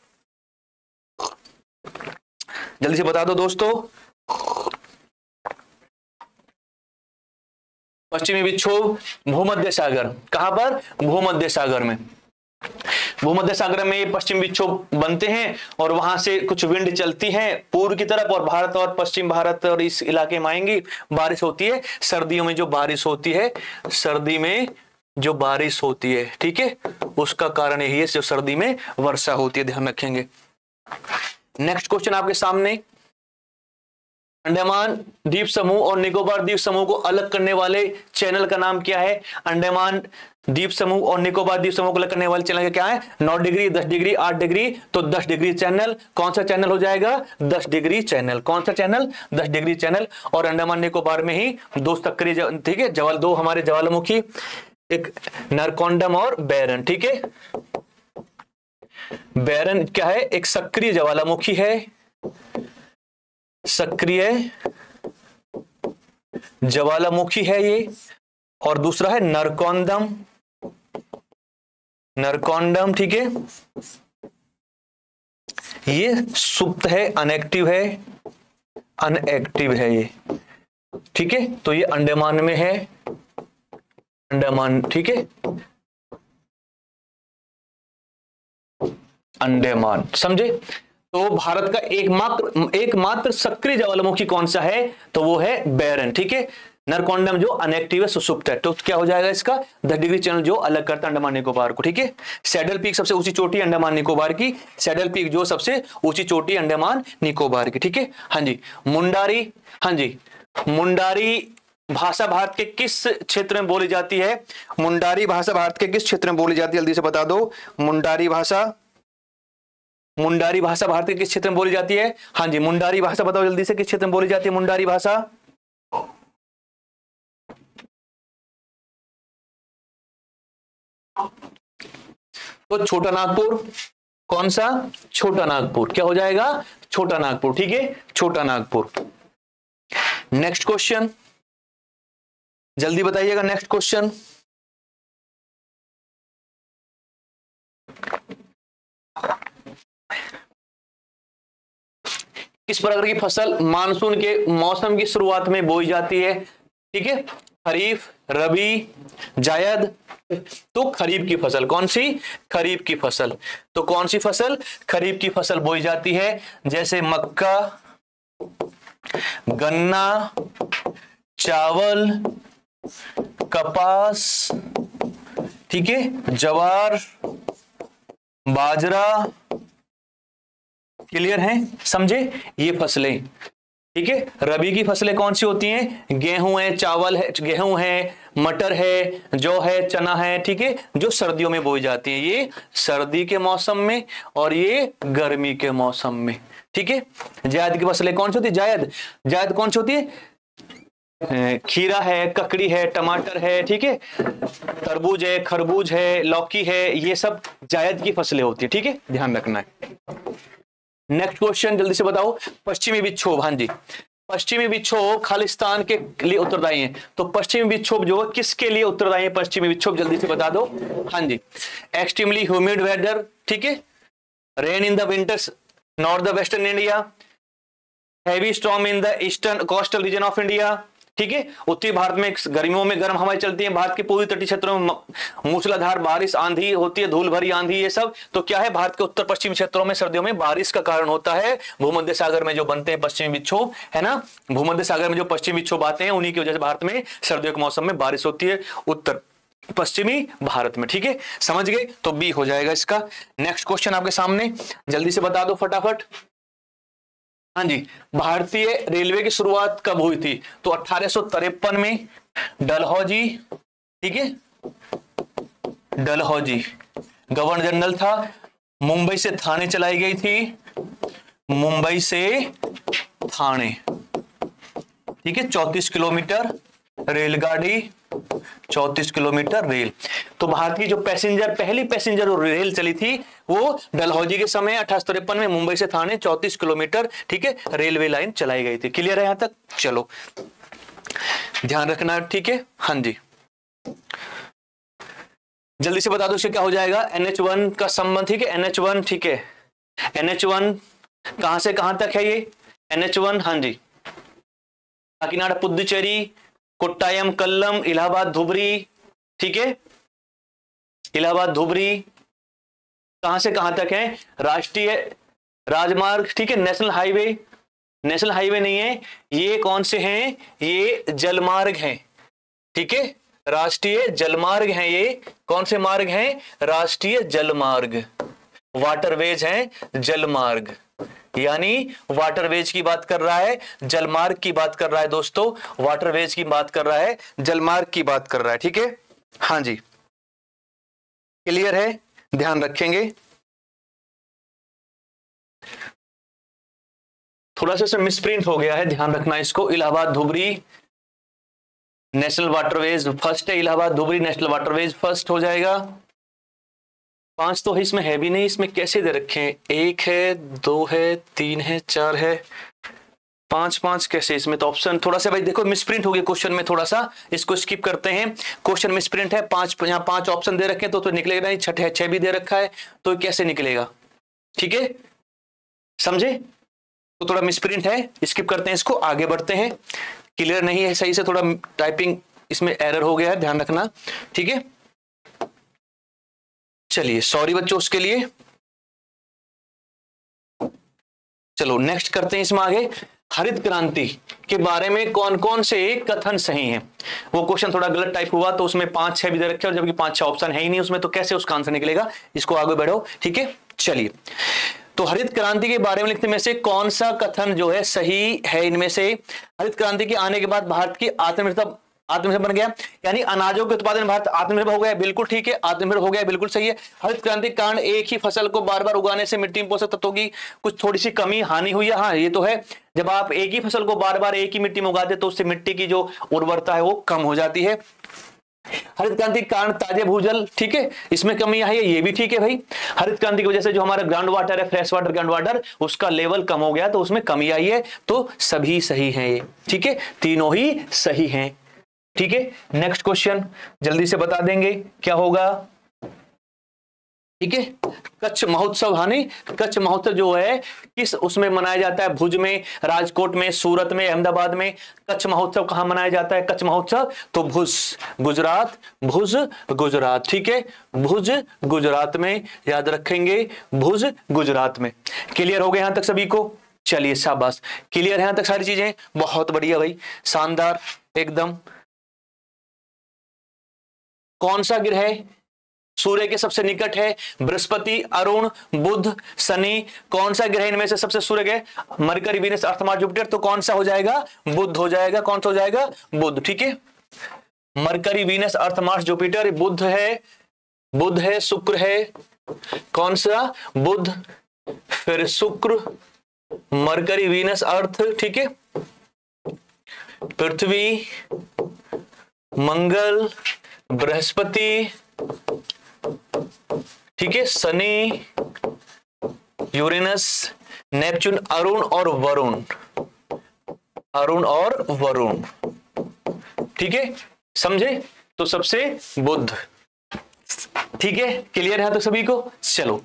जल्दी से बता दो दोस्तों। पश्चिमी विक्षोभ भूमध्य सागर। कहां पर? भूमध्य सागर में। भूमध्य सागर में ये पश्चिम विक्षोभ बनते हैं और वहां से कुछ विंड चलती है पूर्व की तरफ, और भारत और पश्चिम भारत और इस इलाके में आएंगी, बारिश होती है। सर्दियों में जो बारिश होती है, सर्दी में जो बारिश होती है, ठीक है, उसका कारण यही है, जो सर्दी में वर्षा होती है, ध्यान रखेंगे। नेक्स्ट क्वेश्चन आपके सामने, अंडमान द्वीप समूह और निकोबार द्वीप समूह को अलग करने वाले चैनल का नाम क्या है? अंडमान द्वीप समूह और निकोबार द्वीप समूह को अलग करने वाले चैनल का क्या है? 9 डिग्री, 10 डिग्री, 8 डिग्री। तो 10 डिग्री चैनल। कौन सा चैनल हो जाएगा? 10 डिग्री चैनल। कौन सा चैनल? 10 degree channel. और अंडमान निकोबार में ही दो सक्रिय, ठीक है, दो हमारे ज्वालामुखी, एक नरकोंडम और बैरन, ठीक है। बैरन क्या है? एक सक्रिय ज्वालामुखी है, सक्रिय ज्वालामुखी है ये, और दूसरा है नरकोंडम, नरकोंडम, ठीक है, ये सुप्त है, अनएक्टिव है, अनएक्टिव है ये, ठीक है। तो ये अंडमान में है, अंडमान, ठीक है, अंडमान, समझे। तो भारत का एकमात्र सक्रिय ज्वालामुखी कौन सा है? तो वो है बैरन, ठीक है। नरकोंडम जो अनएक्टिव है, सुसुप्त है, तो क्या हो जाएगा इसका 10 डिग्री चैनल जो अलग करता है अंडमान निकोबार को। ठीक है, सैडल पीक सबसे ऊंची चोटी अंडमान निकोबार की, सैडल पीक जो सबसे ऊंची चोटी अंडमान निकोबार की। ठीक है, हाँ जी। मुंडारी, हाँ जी, मुंडारी भाषा भारत के किस क्षेत्र में बोली जाती है? मुंडारी भाषा भारत के किस क्षेत्र में बोली जाती है? जल्दी से बता दो। मुंडारी भाषा, मुंडारी भाषा भारत के किस क्षेत्र में बोली जाती है? हाँ जी, मुंडारी भाषा बताओ जल्दी से, किस क्षेत्र में बोली जाती है मुंडारी भाषा? तो छोटा नागपुर। कौन सा? छोटा नागपुर। क्या हो जाएगा? छोटा नागपुर। ठीक है, छोटा नागपुर। नेक्स्ट क्वेश्चन जल्दी बताइएगा, नेक्स्ट क्वेश्चन। किस प्रकार की फसल मानसून के मौसम की शुरुआत में बोई जाती है? ठीक है, खरीफ, रबी, जायद। तो खरीफ की फसल कौन सी? खरीफ की फसल। तो कौन सी फसल? खरीफ की फसल बोई जाती है, जैसे मक्का, गन्ना, चावल, कपास, ठीक है, ज्वार, बाजरा। क्लियर है? समझे? ये फसलें। ठीक है, रबी की फसलें कौन सी होती हैं? गेहूं है, चावल है, गेहूं है, मटर है, जौ है, चना है। ठीक है, जो सर्दियों में बोई जाती हैं, ये सर्दी के मौसम में और ये गर्मी के मौसम में। ठीक है, जायद की फसलें कौन सी होती है? जायद, जायद कौन सी होती है? खीरा है, ककड़ी है, टमाटर है, ठीक है, तरबूज है, खरबूज है, लौकी है, ये सब जायद की फसलें होती है। ठीक है, ध्यान रखना है। नेक्स्ट क्वेश्चन जल्दी से बताओ। पश्चिमी विक्षोभ, हाँ जी, पश्चिमी विक्षोभ खालिस्तान के लिए उत्तरदायी है। तो पश्चिमी विक्षोभ जो है किसके लिए उत्तरदायी है? पश्चिमी विक्षोभ जल्दी से बता दो। हाँ जी, एक्सट्रीमली ह्यूमिड वेदर, ठीक है, rain in the winters north the western India, heavy storm in the eastern coastal region of India. ठीक है, उत्तरी भारत में गर्मियों में गर्म हवाएं चलती हैं, भारत के पूर्वी तटीय क्षेत्रों में मूसलाधार बारिश, आंधी होती है, धूल भरी आंधी, ये सब तो क्या है? भारत के उत्तर पश्चिमी क्षेत्रों में सर्दियों में बारिश का कारण होता है। भूमध्य सागर में जो बनते हैं पश्चिमी विक्षोभ, है ना, भूमध्य सागर में जो पश्चिमी विक्षोभ आते हैं, उन्हीं की वजह से भारत में सर्दियों के मौसम में बारिश होती है उत्तर पश्चिमी भारत में। ठीक है, समझ गए? तो बी हो जाएगा इसका। नेक्स्ट क्वेश्चन आपके सामने, जल्दी से बता दो फटाफट। हाँ जी, भारतीय रेलवे की शुरुआत कब हुई थी? तो 1853 में डलहौजी, ठीक है, डलहौजी गवर्नर जनरल था। मुंबई से थाने चलाई गई थी, मुंबई से थाने, ठीक है, 34 किलोमीटर रेलगाड़ी, 34 किलोमीटर रेल। तो भारत की जो पैसेंजर पहली पैसेंजर रेल चली थी वो डलहौजी के समय 1853 में मुंबई से थाने 34 किलोमीटर, ठीक है, रेलवे लाइन चलाई गई थी। क्लियर है यहां तक? चलो ध्यान रखना, ठीक है। हाँ जी, जल्दी से बता दो इससे क्या हो जाएगा। NH1 का संबंध, ठीक है, NH1, ठीक है, NH1 कहां से कहां तक है ये NH1? हाँ जी, काकीनाडा पुदुचेरी, कोट्टायम कल्लम, इलाहाबाद धुबरी, ठीक है, इलाहाबाद धुबरी कहां से कहां तक है? राष्ट्रीय राजमार्ग, ठीक है, नेशनल हाईवे, नेशनल हाईवे नहीं है ये, कौन से हैं? ये जलमार्ग हैं, ठीक है, राष्ट्रीय जलमार्ग हैं। ये कौन से मार्ग हैं? राष्ट्रीय जलमार्ग, वाटरवेज हैं, जलमार्ग, यानी वाटरवेज की बात कर रहा है, जलमार्ग की बात कर रहा है दोस्तों, वाटरवेज की बात कर रहा है, जलमार्ग की बात कर रहा है। ठीक है, हाँ जी, क्लियर है? ध्यान रखेंगे। थोड़ा सा मिसप्रिंट हो गया है, ध्यान रखना इसको। Allahabad Dhubri national waterways first है, Allahabad Dhubri national waterways first हो जाएगा। 5 तो इसमें है भी नहीं, इसमें कैसे दे रखे हैं? 1 है, 2 है, 3 है, 4 है, 5 कैसे? इसमें तो ऑप्शन थोड़ा सा भाई देखो मिसप्रिंट हो गया क्वेश्चन में, थोड़ा सा इसको स्किप करते हैं। क्वेश्चन मिसप्रिंट है, 5 यहाँ 5 ऑप्शन दे रखे हैं तो निकलेगा नहीं, 6 भी दे रखा है तो कैसे निकलेगा? ठीक है, समझे? तो थोड़ा मिसप्रिंट है, स्किप करते हैं इसको, आगे बढ़ते हैं। क्लियर नहीं है सही से, थोड़ा टाइपिंग इसमें एरर हो गया है, ध्यान रखना, ठीक है। चलिए सॉरी बच्चों उसके लिए। चलो नेक्स्ट करते हैं इसमें आगे। हरित क्रांति के बारे में कौन कौन से कथन सही हैं? वो क्वेश्चन थोड़ा गलत टाइप हुआ तो उसमें 5-6 भी दे रखे और जबकि 5-6 ऑप्शन है ही नहीं उसमें, तो कैसे उसका आंसर निकलेगा? इसको आगे बढ़ो, ठीक है। चलिए, तो हरित क्रांति के बारे में लिखने में से कौन सा कथन जो है सही है इनमें से? हरित क्रांति के आने के बाद भारत की आत्मनिर्भर बन गया, यानी अनाजों के उत्पादन भारत आत्मनिर्भर हो गया, बिल्कुल ठीक है, आत्मनिर्भर हो गया, बिल्कुल सही है। हरित क्रांति के कारण एक ही फसल को बार बार उगाने से मिट्टी में पोषक तत्वों की कुछ थोड़ी सी कमी हानि हुई है, हाँ ये तो है। जब आप एक ही फसल को बार बार एक ही मिट्टी में उगाते तो उससे मिट्टी की जो उर्वरता है वो कम हो जाती है। हरित क्रांति के कारण ताजे भूजल, ठीक है, इसमें कमी आई है, ये भी ठीक है भाई। हरित क्रांति की वजह से जो हमारा ग्राउंड वाटर है, फ्रेश वाटर ग्राउंड वाटर, उसका लेवल कम हो गया तो उसमें कमी आई है, तो सभी सही है ये, ठीक है, तीनों ही सही हैं, ठीक है। नेक्स्ट क्वेश्चन जल्दी से बता देंगे क्या होगा, ठीक है। कच्छ महोत्सव, हानि कच्छ महोत्सव जो है किस उसमें मनाया जाता है? भुज में, राजकोट में, सूरत में, अहमदाबाद में। कच्छ महोत्सव कहां मनाया जाता है? कच्छ महोत्सव तो भुज गुजरात, भुज गुजरात, ठीक है, भुज गुजरात में, याद रखेंगे, भुज गुजरात में। क्लियर हो गए यहां तक सभी को? चलिए शाबाश, क्लियर है यहां तक सारी चीजें, बहुत बढ़िया भाई, शानदार एकदम। कौन सा ग्रह सूर्य के सबसे निकट है? बृहस्पति, अरुण, बुध, शनि। कौन सा ग्रह इनमें से सबसे सूर्य ग्रह? मरकरी, वीनस, अर्थ, मार्स, जुपिटर, तो कौन सा हो जाएगा? बुध हो जाएगा। कौन सा हो जाएगा? बुध, ठीक है। मरकरी, वीनस, अर्थ, मार्स, जुपिटर, बुध है, शुक्र है, कौन सा? बुध, फिर शुक्र, मरकरी, वीनस, अर्थ, ठीक है, पृथ्वी, मंगल, बृहस्पति, ठीक है, शनि, यूरेनस, नेपच्यून, अरुण और वरुण, ठीक है, समझे? तो सबसे बुध, ठीक है, क्लियर है तो सभी को? चलो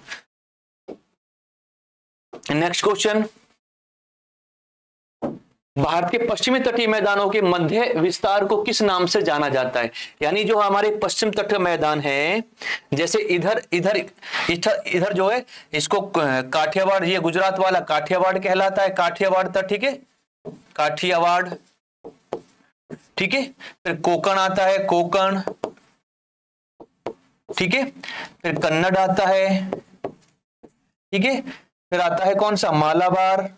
नेक्स्ट क्वेश्चन। भारत के पश्चिमी तटीय मैदानों के मध्य विस्तार को किस नाम से जाना जाता है? यानी जो हमारे पश्चिम तट मैदान है, जैसे इधर जो है, इसको काठियावाड़, ये गुजरात वाला काठियावाड़ कहलाता है, काठियावाड़ तट, ठीक है, काठियावाड़, ठीक है। फिर कोकण आता है, कोकण, ठीक है, फिर कन्नड़ आता है, ठीक है, फिर आता है कौन सा? मालाबार,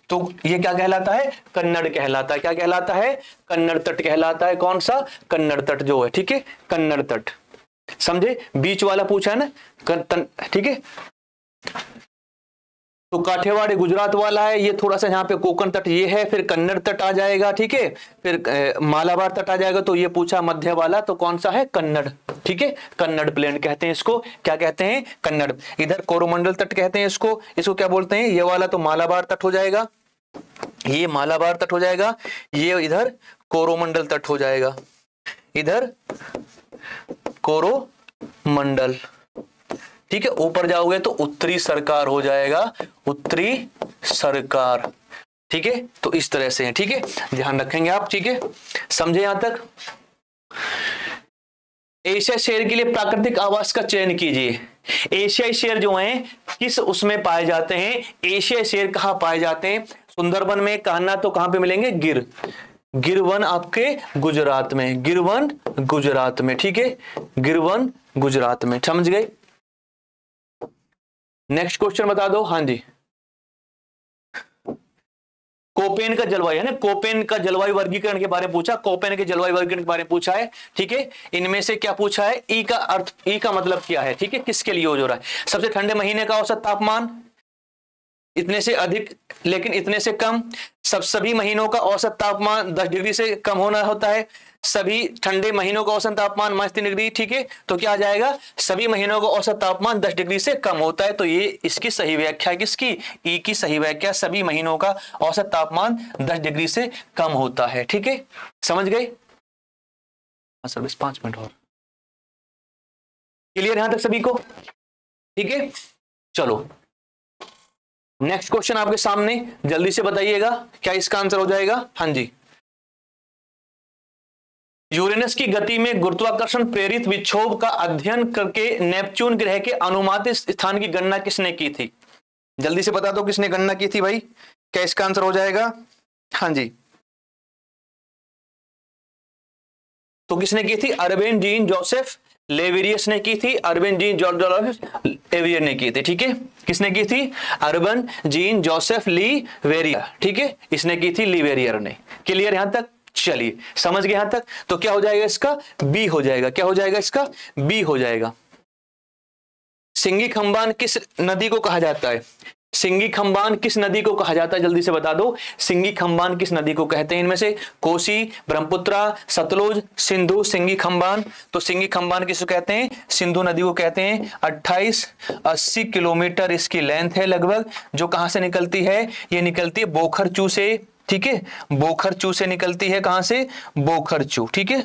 तो ये क्या कहलाता है? कन्नड़ कहलाता है। क्या कहलाता है? कन्नड़ तट कहलाता है। कौन सा? कन्नड़ तट जो है, ठीक है, कन्नड़ तट, समझे? बीच वाला पूछा है ना, ठीक है। तो काठियावाड़ गुजरात वाला है, ये थोड़ा सा यहाँ पे कोकण तट ये है, फिर कन्नड़ तट आ जाएगा, ठीक है, फिर मालाबार तट आ जाएगा, तो ये पूछा मध्य वाला, तो कौन सा है? कन्नड़, ठीक है, कन्नड़ प्लेन कहते हैं इसको। क्या कहते हैं? कन्नड़। इधर कोरोमंडल तट कहते हैं इसको क्या बोलते हैं? ये वाला तो मालाबार तट हो जाएगा, ये मालाबार तट हो जाएगा, ये इधर कोरोमंडल तट हो जाएगा, इधर कोरोमंडल, ठीक है। ऊपर जाओगे तो उत्तरी सरकार हो जाएगा, उत्तरी सरकार, ठीक है। तो इस तरह से है, ठीक है, ध्यान रखेंगे आप, ठीक है, समझे यहां तक? एशियाई शेर के लिए प्राकृतिक आवास का चयन कीजिए। एशियाई शेर जो हैं किस उसमें पाए जाते हैं? एशियाई शेर कहां पाए जाते हैं? सुंदरबन में, कहना तो कहां पे मिलेंगे? गिरवन आपके गुजरात में, गिरवन गुजरात में, ठीक है, गिरवन गुजरात में, समझ गए? नेक्स्ट क्वेश्चन बता दो। हाँ जी, कोपेन का जलवायु है ना, कोपेन का जलवायु वर्गीकरण के बारे में पूछा, कोपेन के जलवायु वर्गीकरण के बारे में पूछा है, ठीक है। इनमें से क्या पूछा है? ई का अर्थ, ई का मतलब क्या है, ठीक है, किसके लिए यूज हो रहा है? सबसे ठंडे महीने का औसत तापमान इतने से अधिक लेकिन इतने से कम, सभी महीनों का औसत तापमान 10 डिग्री से कम होना होता है, सभी ठंडे महीनों का औसत तापमान -3 डिग्री, ठीक है। तो क्या आ जाएगा? सभी महीनों का औसत तापमान 10 डिग्री से कम होता है, तो ये इसकी सही व्याख्या, किसकी? ई की सही व्याख्या, सभी महीनों का औसत तापमान 10 डिग्री से कम होता है, ठीक है, समझ गए? सर 5 मिनट और, क्लियर यहां तक सभी को? ठीक है, चलो नेक्स्ट क्वेश्चन आपके सामने, जल्दी से बताइएगा क्या इसका आंसर हो जाएगा? हाँ जी, यूरेनस की गति में गुरुत्वाकर्षण प्रेरित विक्षोभ का अध्ययन करके नेपच्यून ग्रह के अनुमानित स्थान की गणना किसने की थी? जल्दी से बता दो किसने गणना की थी भाई? क्या इसका आंसर हो जाएगा? हाँ जी, तो किसने की थी? अर्बन जीन जोसेफ लेवेरियस ने की थी। अर्बन जीन जोसेफ लेवेरियर ने की थी। ठीक है, किसने की थी? Urbain Jean Joseph Leverrier. ठीक है, इसने की थी लीवेरियर ने। क्लियर यहां तक? चलिए समझ गए यहां तक? तो क्या हो जाएगा इसका? बी हो जाएगा। क्या हो जाएगा इसका? बी हो जाएगा। सिंगी खंबान किस नदी को कहा जाता है? सिंगी खंबान किस नदी को कहा जाता है? जल्दी से बता दो, सिंगी खंबान किस नदी को कहते हैं? इनमें से कोसी, ब्रह्मपुत्रा, सतलुज, सिंधु, सिंगी खंबान। तो सिंगी खंबान किसको कहते हैं? सिंधु नदी को कहते हैं। 28-80 किलोमीटर इसकी लेंथ है लगभग, जो कहां से निकलती है? ये निकलती है बोखरचू से। ठीक है, बोखरचू से निकलती है। कहां से? बोखरचू। ठीक है,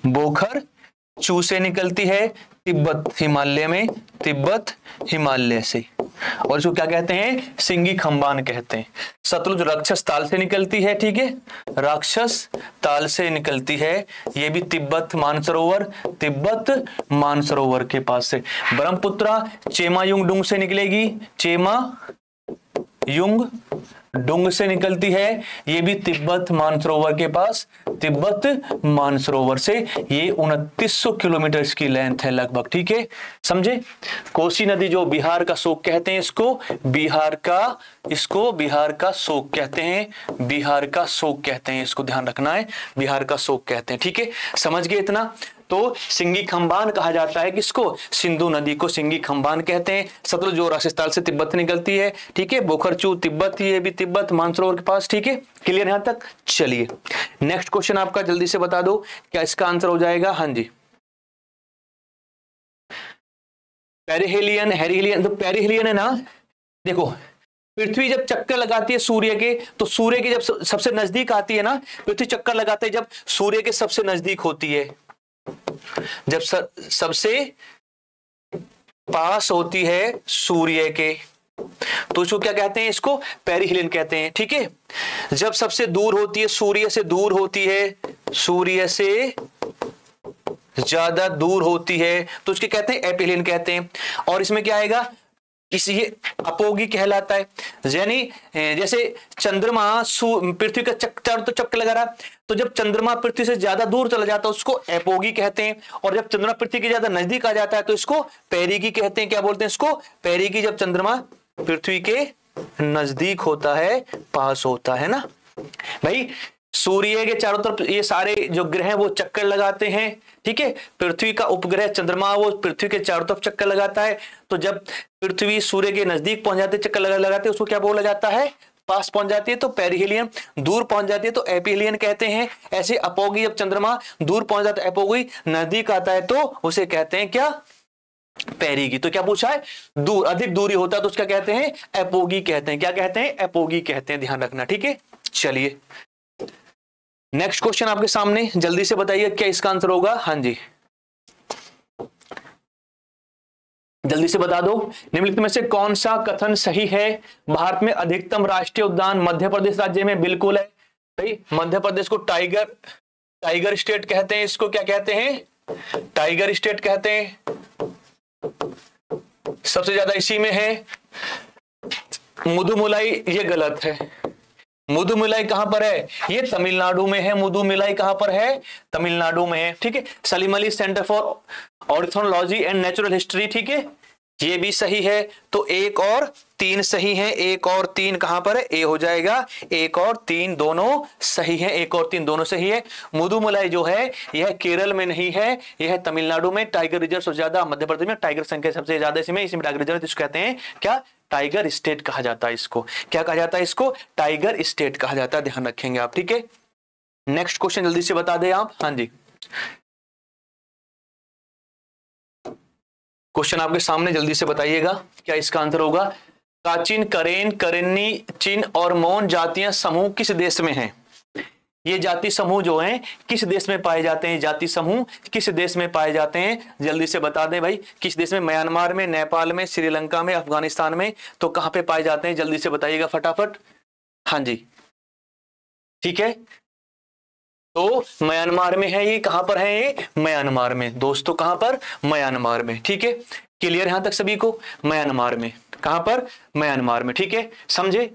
बोखरचू से निकलती है तिब्बत हिमालय में, तिब्बत हिमालय से, और इसको क्या कहते हैं? सिंगी खंबान कहते हैं। सतलुज राक्षस ताल से निकलती है। ठीक है, राक्षस ताल से निकलती है, ये भी तिब्बत मानसरोवर, तिब्बत मानसरोवर के पास से। ब्रह्मपुत्रा चेमायुंगडुंग से निकलेगी, चेमायुंग डुंग से निकलती है, ये भी तिब्बत मानसरोवर के पास, तिब्बत मानसरोवर से। ये 2900 किलोमीटर इसकी लेंथ है लगभग। ठीक है, समझे? कोसी नदी जो बिहार का शोक कहते हैं इसको, बिहार का शोक कहते हैं, बिहार का शोक कहते हैं, इसको ध्यान रखना है, बिहार का शोक कहते हैं। ठीक है, समझ गए इतना? तो सिंगी खंबान कहा जाता है किसको? सिंधु नदी को सिंगी खंबान कहते हैं। सतलुज जो राजस्थान से तिब्बत निकलती है। ठीक है, बोखरचू तिब्बत, ये भी तिब्बत मानसरोवर के पास। ठीक है, क्लियर यहां तक? चलिए नेक्स्ट क्वेश्चन आपका जल्दी से बता दो, क्या इसका आंसर हो जाएगा? हाँ जी, पेरिहेलियन, हेरिहेलियन। तो पेरिहेलियन है ना, देखो पृथ्वी जब चक्कर लगाती है सूर्य के, तो सूर्य के जब सबसे नजदीक आती है ना, पृथ्वी चक्कर लगाते है जब सूर्य के सबसे नजदीक होती है, जब सबसे पास होती है सूर्य के, तो इसको क्या कहते हैं? इसको पेरिहेलियन कहते हैं। ठीक है, जब सबसे दूर होती है, सूर्य से दूर होती है, सूर्य से ज्यादा दूर होती है, तो उसके कहते हैं एपिहेलियन कहते हैं। और इसमें क्या आएगा? ये अपोगी कहलाता है। यानी जैसे चंद्रमा पृथ्वी का चक्कर लगा रहा, तो जब चंद्रमा पृथ्वी से ज्यादा दूर चला जाता है उसको एपोगी कहते हैं, और जब चंद्रमा पृथ्वी के ज्यादा नजदीक आ जाता है तो इसको पेरिगी कहते हैं। क्या बोलते हैं इसको? पेरिगी। जब चंद्रमा पृथ्वी के नजदीक होता है, पास होता है ना भाई। सूर्य के चारों तरफ ये सारे जो ग्रह हैं वो चक्कर लगाते हैं। ठीक है, पृथ्वी का उपग्रह चंद्रमा वो पृथ्वी के चारों तरफ चक्कर लगाता है, तो जब पृथ्वी सूर्य के नजदीक पहुंच जाते, चक्कर लगाते, उसको क्या बोला जाता है? पास पहुंच जाती है तो पेरिहेलियन, दूर पहुंच जाती है तो एपिहेलियन कहते हैं। ऐसे अपोगी, जब चंद्रमा दूर पहुंच जाता है, अपोगी नजदीक आता है तो उसे कहते हैं क्या? पेरिगी। तो क्या पूछा है? दूर, अधिक दूरी होता है तो उसका कहते हैं एपोगी कहते हैं। क्या कहते हैं? एपोगी कहते हैं, ध्यान रखना। ठीक है, चलिए नेक्स्ट क्वेश्चन आपके सामने, जल्दी से बताइए क्या इसका आंसर होगा? हाँ जी, जल्दी से बता दो, निम्नलिखित में से कौन सा कथन सही है? भारत में अधिकतम राष्ट्रीय उद्यान मध्य प्रदेश राज्य में बिल्कुल है। भाई मध्य प्रदेश को टाइगर स्टेट कहते हैं। इसको क्या कहते हैं? टाइगर स्टेट कहते हैं। सबसे ज्यादा इसी में है। मुदुमलाई, ये गलत है। मुदुमलाई कहां पर है? ये तमिलनाडु में है। मुदुमलाई कहां पर है? तमिलनाडु में है। ठीक है, Salim Ali centre for orthology and natural history. ठीक है, ये भी सही है। तो 1 और 3 सही है। 1 और 3 कहां पर है? ए हो जाएगा। 1 और 3 दोनों सही है। 1 और 3 दोनों सही है। मुदुमलाई जो है यह केरल में नहीं है, यह तमिलनाडु में। टाइगर रिजर्व सबसे ज्यादा मध्य प्रदेश में, टाइगर संख्या सबसे ज्यादा इसमें टाइगर रिजर्व जिसको कहते हैं क्या? टाइगर स्टेट कहा जाता है इसको। क्या कहा जाता है इसको? टाइगर स्टेट कहा जाता है, ध्यान रखेंगे आप। ठीक है, नेक्स्ट क्वेश्चन जल्दी से बता दें आप। हाँ जी, क्वेश्चन आपके सामने, जल्दी से बताइएगा क्या इसका आंसर होगा? काचिन, करेन, करेनी, चिन और मोन जातियां समूह किस देश में हैं? ये जाति समूह जो हैं किस देश में पाए जाते हैं? जाति समूह किस देश में पाए जाते हैं? जल्दी से बता दें भाई, किस देश में? म्यांमार में, नेपाल में, श्रीलंका में, अफगानिस्तान में। तो कहां पे पाए जाते हैं? जल्दी से बताइएगा फटाफट। हाँ जी, ठीक है, तो म्यांमार में है। ये कहां पर है? ये म्यांमार में दोस्तों। कहां पर? म्यांमार में। ठीक है, क्लियर यहां तक सभी को? म्यांमार में। कहां पर? म्यांमार में। ठीक है, समझे?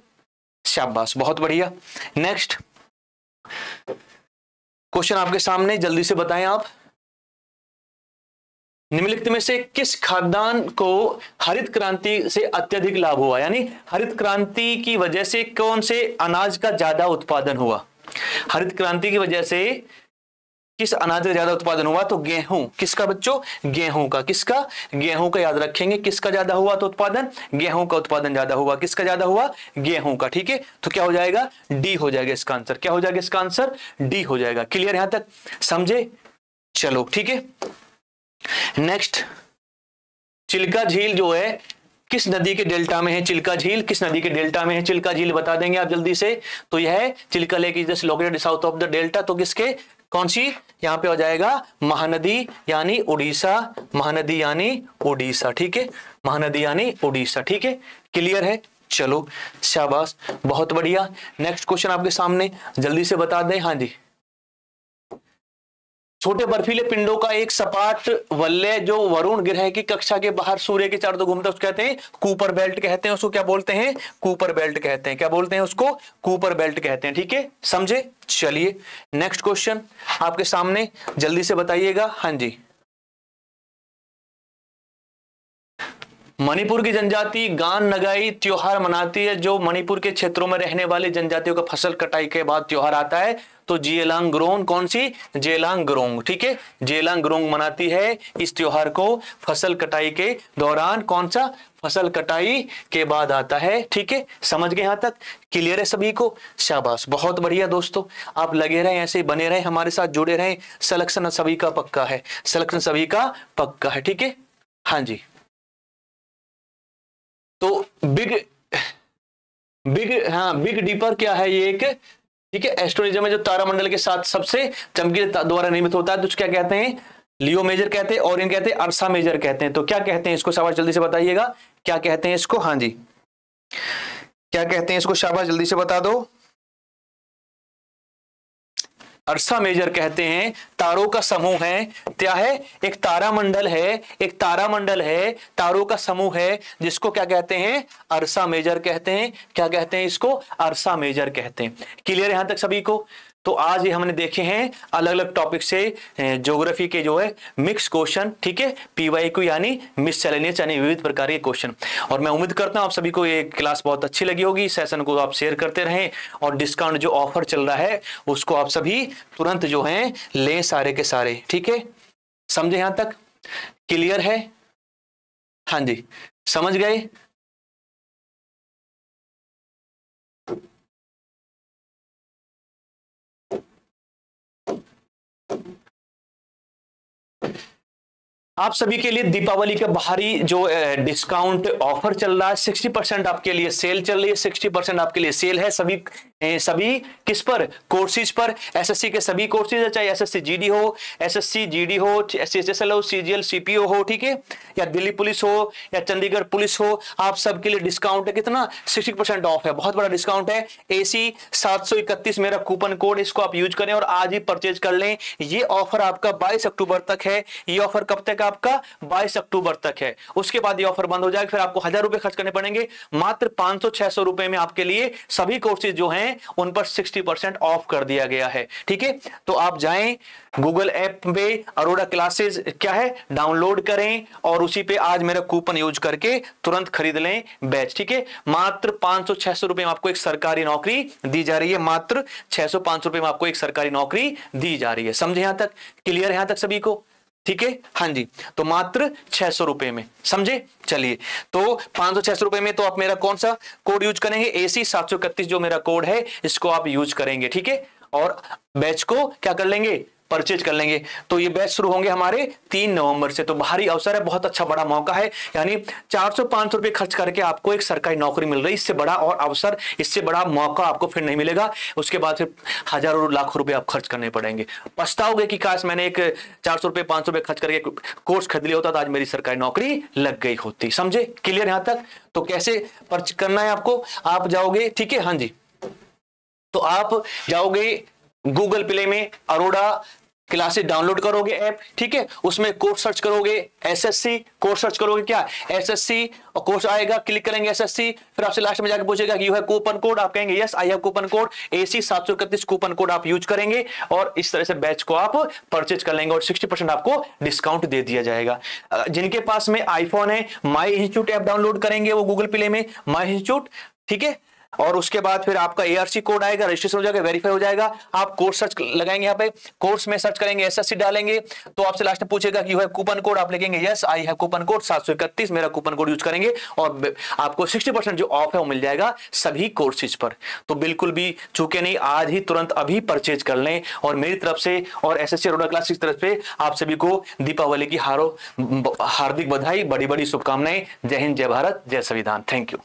शाबाश, बहुत बढ़िया। नेक्स्ट क्वेश्चन आपके सामने, जल्दी से बताएं आप। निम्नलिखित में से किस खाद्यान्न को हरित क्रांति से अत्यधिक लाभ हुआ? यानी हरित क्रांति की वजह से कौन से अनाज का ज्यादा उत्पादन हुआ? हरित क्रांति की वजह से किस अनाज का ज्यादा उत्पादन हुआ? तो गेहूं। किसका बच्चों? गेहूं का। किसका? गेहूं का। याद रखेंगे, किसका ज्यादा हुआ तो उत्पादन? गेहूं का उत्पादन ज्यादा हुआ। किसका ज्यादा हुआ? गेहूं का। ठीक है, तो क्या हो जाएगा? डी हो जाएगा इसका आंसर। क्या हो जाएगा इसका आंसर? डी हो जाएगा। क्लियर यहां तक? समझे? चलो ठीक है। नेक्स्ट, चिल्का झील जो है किस नदी के डेल्टा में है? चिल्का झील किस नदी के डेल्टा में है? चिल्का झील बता देंगे आप जल्दी से। तो यह है Chilka lake is just located south of the delta. तो किसके? कौन सी? यहां पे हो जाएगा महानदी यानी उड़ीसा। महानदी यानी उड़ीसा। ठीक है, महानदी यानी उड़ीसा। ठीक है, क्लियर है? चलो शाबाश, बहुत बढ़िया। नेक्स्ट क्वेश्चन आपके सामने, जल्दी से बता दें। हाँ जी, छोटे बर्फीले पिंडों का एक सपाट वलय जो वरुण ग्रह की कक्षा के बाहर सूर्य के चारों तरफ घूमता है उसको कहते हैं कूपर बेल्ट कहते हैं। उसको क्या बोलते हैं? कूपर बेल्ट कहते हैं। क्या बोलते हैं उसको? कूपर बेल्ट कहते हैं। ठीक है, समझे? चलिए नेक्स्ट क्वेश्चन आपके सामने, जल्दी से बताइएगा। हाँ जी, मणिपुर की जनजाति गान नगाई त्योहार मनाती है। जो मणिपुर के क्षेत्रों में रहने वाली जनजातियों का फसल कटाई के बाद त्योहार आता है तो जेलांगरोंग। कौन सी? जेलांगरोंग। ठीक है, जेलांगरोंग मनाती है इस त्योहार को फसल कटाई के दौरान। कौन सा? फसल कटाई के बाद आता है। ठीक है, समझ गए यहां तक? क्लियर है सभी को? शाबाश, बहुत बढ़िया दोस्तों, आप लगे रहें, ऐसे बने रहें, हमारे साथ जुड़े रहें। सिलेक्शन सभी का पक्का है, सिलेक्शन सभी का पक्का है। ठीक है, हाँ जी। तो बिग डीपर क्या है? ये एक, ठीक है, एस्ट्रोनॉमी में जो तारामंडल के साथ सबसे चमकीले द्वारा निर्मित होता है तो क्या कहते हैं? लियो मेजर कहते हैं, और इन कहते हैं अर्सा मेजर कहते हैं। तो क्या कहते हैं इसको? शाबाश, जल्दी से बताइएगा, क्या कहते हैं इसको? हाँ जी, क्या कहते हैं इसको? शाबाश, जल्दी से बता दो। अर्सा मेजर कहते हैं। तारों का समूह है, क्या है? एक तारामंडल है, एक तारामंडल है, तारों का समूह है, जिसको क्या कहते हैं? अर्सा मेजर कहते हैं। क्या कहते हैं इसको? अर्सा मेजर कहते हैं। क्लियर यहां तक सभी को? तो आज ये हमने देखे हैं अलग अलग टॉपिक से ज्योग्राफी के जो है मिक्स क्वेश्चन। ठीक है, पीवाईक्यू यानी मिससेलेनियस यानी विविध प्रकार के क्वेश्चन। और मैं उम्मीद करता हूं आप सभी को ये क्लास बहुत अच्छी लगी होगी। सेशन को आप शेयर करते रहें और डिस्काउंट जो ऑफर चल रहा है उसको आप सभी तुरंत जो है लें, सारे के सारे। ठीक है, समझे यहां तक? क्लियर है? हाँ जी, समझ गए? आप सभी के लिए दीपावली का बाहरी जो डिस्काउंट ऑफर चल रहा है, 60% आपके लिए सेल चल रही है। 60% आपके लिए सेल है सभी किस पर? कोर्सेज पर। एसएससी के सभी कोर्सेज है, चाहे एसएससी जीडी हो, एसएससी जीडी हो, एसएसएल हो, सीजीएल सीपीओ हो, ठीक है, या दिल्ली पुलिस हो या चंडीगढ़ पुलिस हो, आप सबके लिए डिस्काउंट है कितना? 60% ऑफ है। बहुत बड़ा डिस्काउंट है। AC 731 मेरा कूपन कोड, इसको आप यूज करें और आज ही परचेज कर लें। ये ऑफर आपका 22 अक्टूबर तक है। ये ऑफर कब तक? आपका 22 अक्टूबर तक है। उसके बाद ये ऑफर बंद हो जाएगा, फिर आपको 1000 रुपए खर्च करने पड़ेंगे। मात्र 500-600 रुपए में आपके लिए सभी कोर्सेज जो हैं उन पर 60% ऑफ कर दिया गया है। ठीक है, तो आप जाएं गूगल ऐप में, अरोड़ा क्लासेस क्या है डाउनलोड करें और उसी पे आज मेरा कूपन यूज करके तुरंत खरीद लें बैच। ठीक है, मात्र 500-600 रुपए में आपको एक सरकारी नौकरी दी जा रही है। मात्र 600-500 रुपए में आपको एक सरकारी नौकरी दी जा रही है। समझे यहां तक? क्लियर यहां तक सभी को? ठीक है, हाँ जी, तो मात्र 600 रुपए में। समझे? चलिए, तो 500-600 रुपए में तो आप मेरा कौन सा कोड यूज करेंगे? AC 731 जो मेरा कोड है इसको आप यूज करेंगे। ठीक है, और बैच को क्या कर लेंगे? परचेज कर लेंगे। तो ये बैच शुरू होंगे हमारे 3 नवंबर से। तो बाहरी अवसर है, बहुत अच्छा बड़ा मौका है। यानी 400-500 रुपए खर्च करके आपको एक सरकारी नौकरी मिल रही है। इससे बड़ा और अवसर, इससे बड़ा मौका आपको फिर नहीं मिलेगा। उसके बाद फिर हजारों लाखों रुपए आप खर्च करने पड़ेंगे। पछताओगे कि काश मैंने एक 400 रुपए 500 रुपए खर्च करके कोर्स खरीद लिया होता तो आज मेरी सरकारी नौकरी लग गई होती। समझे? क्लियर यहां तक? तो कैसे पर्च करना है आपको? आप जाओगे, ठीक है, हाँ जी, तो आप जाओगे गूगल प्ले में अरोड़ा क्लासेस डाउनलोड करोगे ऐप, ठीक है, उसमें कोर्स सर्च करोगे एसएससी, कोर्स सर्च करोगे क्या एसएससी, और कोर्स आएगा, क्लिक करेंगे एसएससी, फिर आपसे लास्ट में जाकर पूछेगा कि यू हैव कूपन कोड, आप कहेंगे yes I have coupon code AC 731 coupon code आप यूज करेंगे और इस तरह से बैच को आप परचेज कर लेंगे और 60% आपको डिस्काउंट दे दिया जाएगा। जिनके पास में आईफोन है, माई इंस्टीट्यूट ऐप डाउनलोड करेंगे वो गूगल प्ले में माई इंस्टीट्यूट, ठीक है, और उसके बाद फिर आपका ARC कोड आएगा, रजिस्ट्रेशन हो जाएगा, वेरीफाई हो जाएगा, आप कोर्स सर्च लगाएंगे, यहाँ पे कोर्स में सर्च करेंगे SSC डालेंगे तो आपसे लास्ट में पूछेगा कि यू हैव कूपन कोड, आप लिखेंगे yes I have coupon code 731 मेरा कूपन कोड यूज करेंगे और आपको 60% जो ऑफ है वो मिल जाएगा सभी कोर्सेज पर। तो बिल्कुल भी चूके नहीं, आज ही तुरंत अभी परचेज कर लें। और मेरी तरफ से और SSC अरोड़ा क्लासेस की तरफ से आप सभी को दीपावली की हार्दिक बधाई, बड़ी बड़ी शुभकामनाएं। जय हिंद, जय भारत, जय संविधान। Thank you.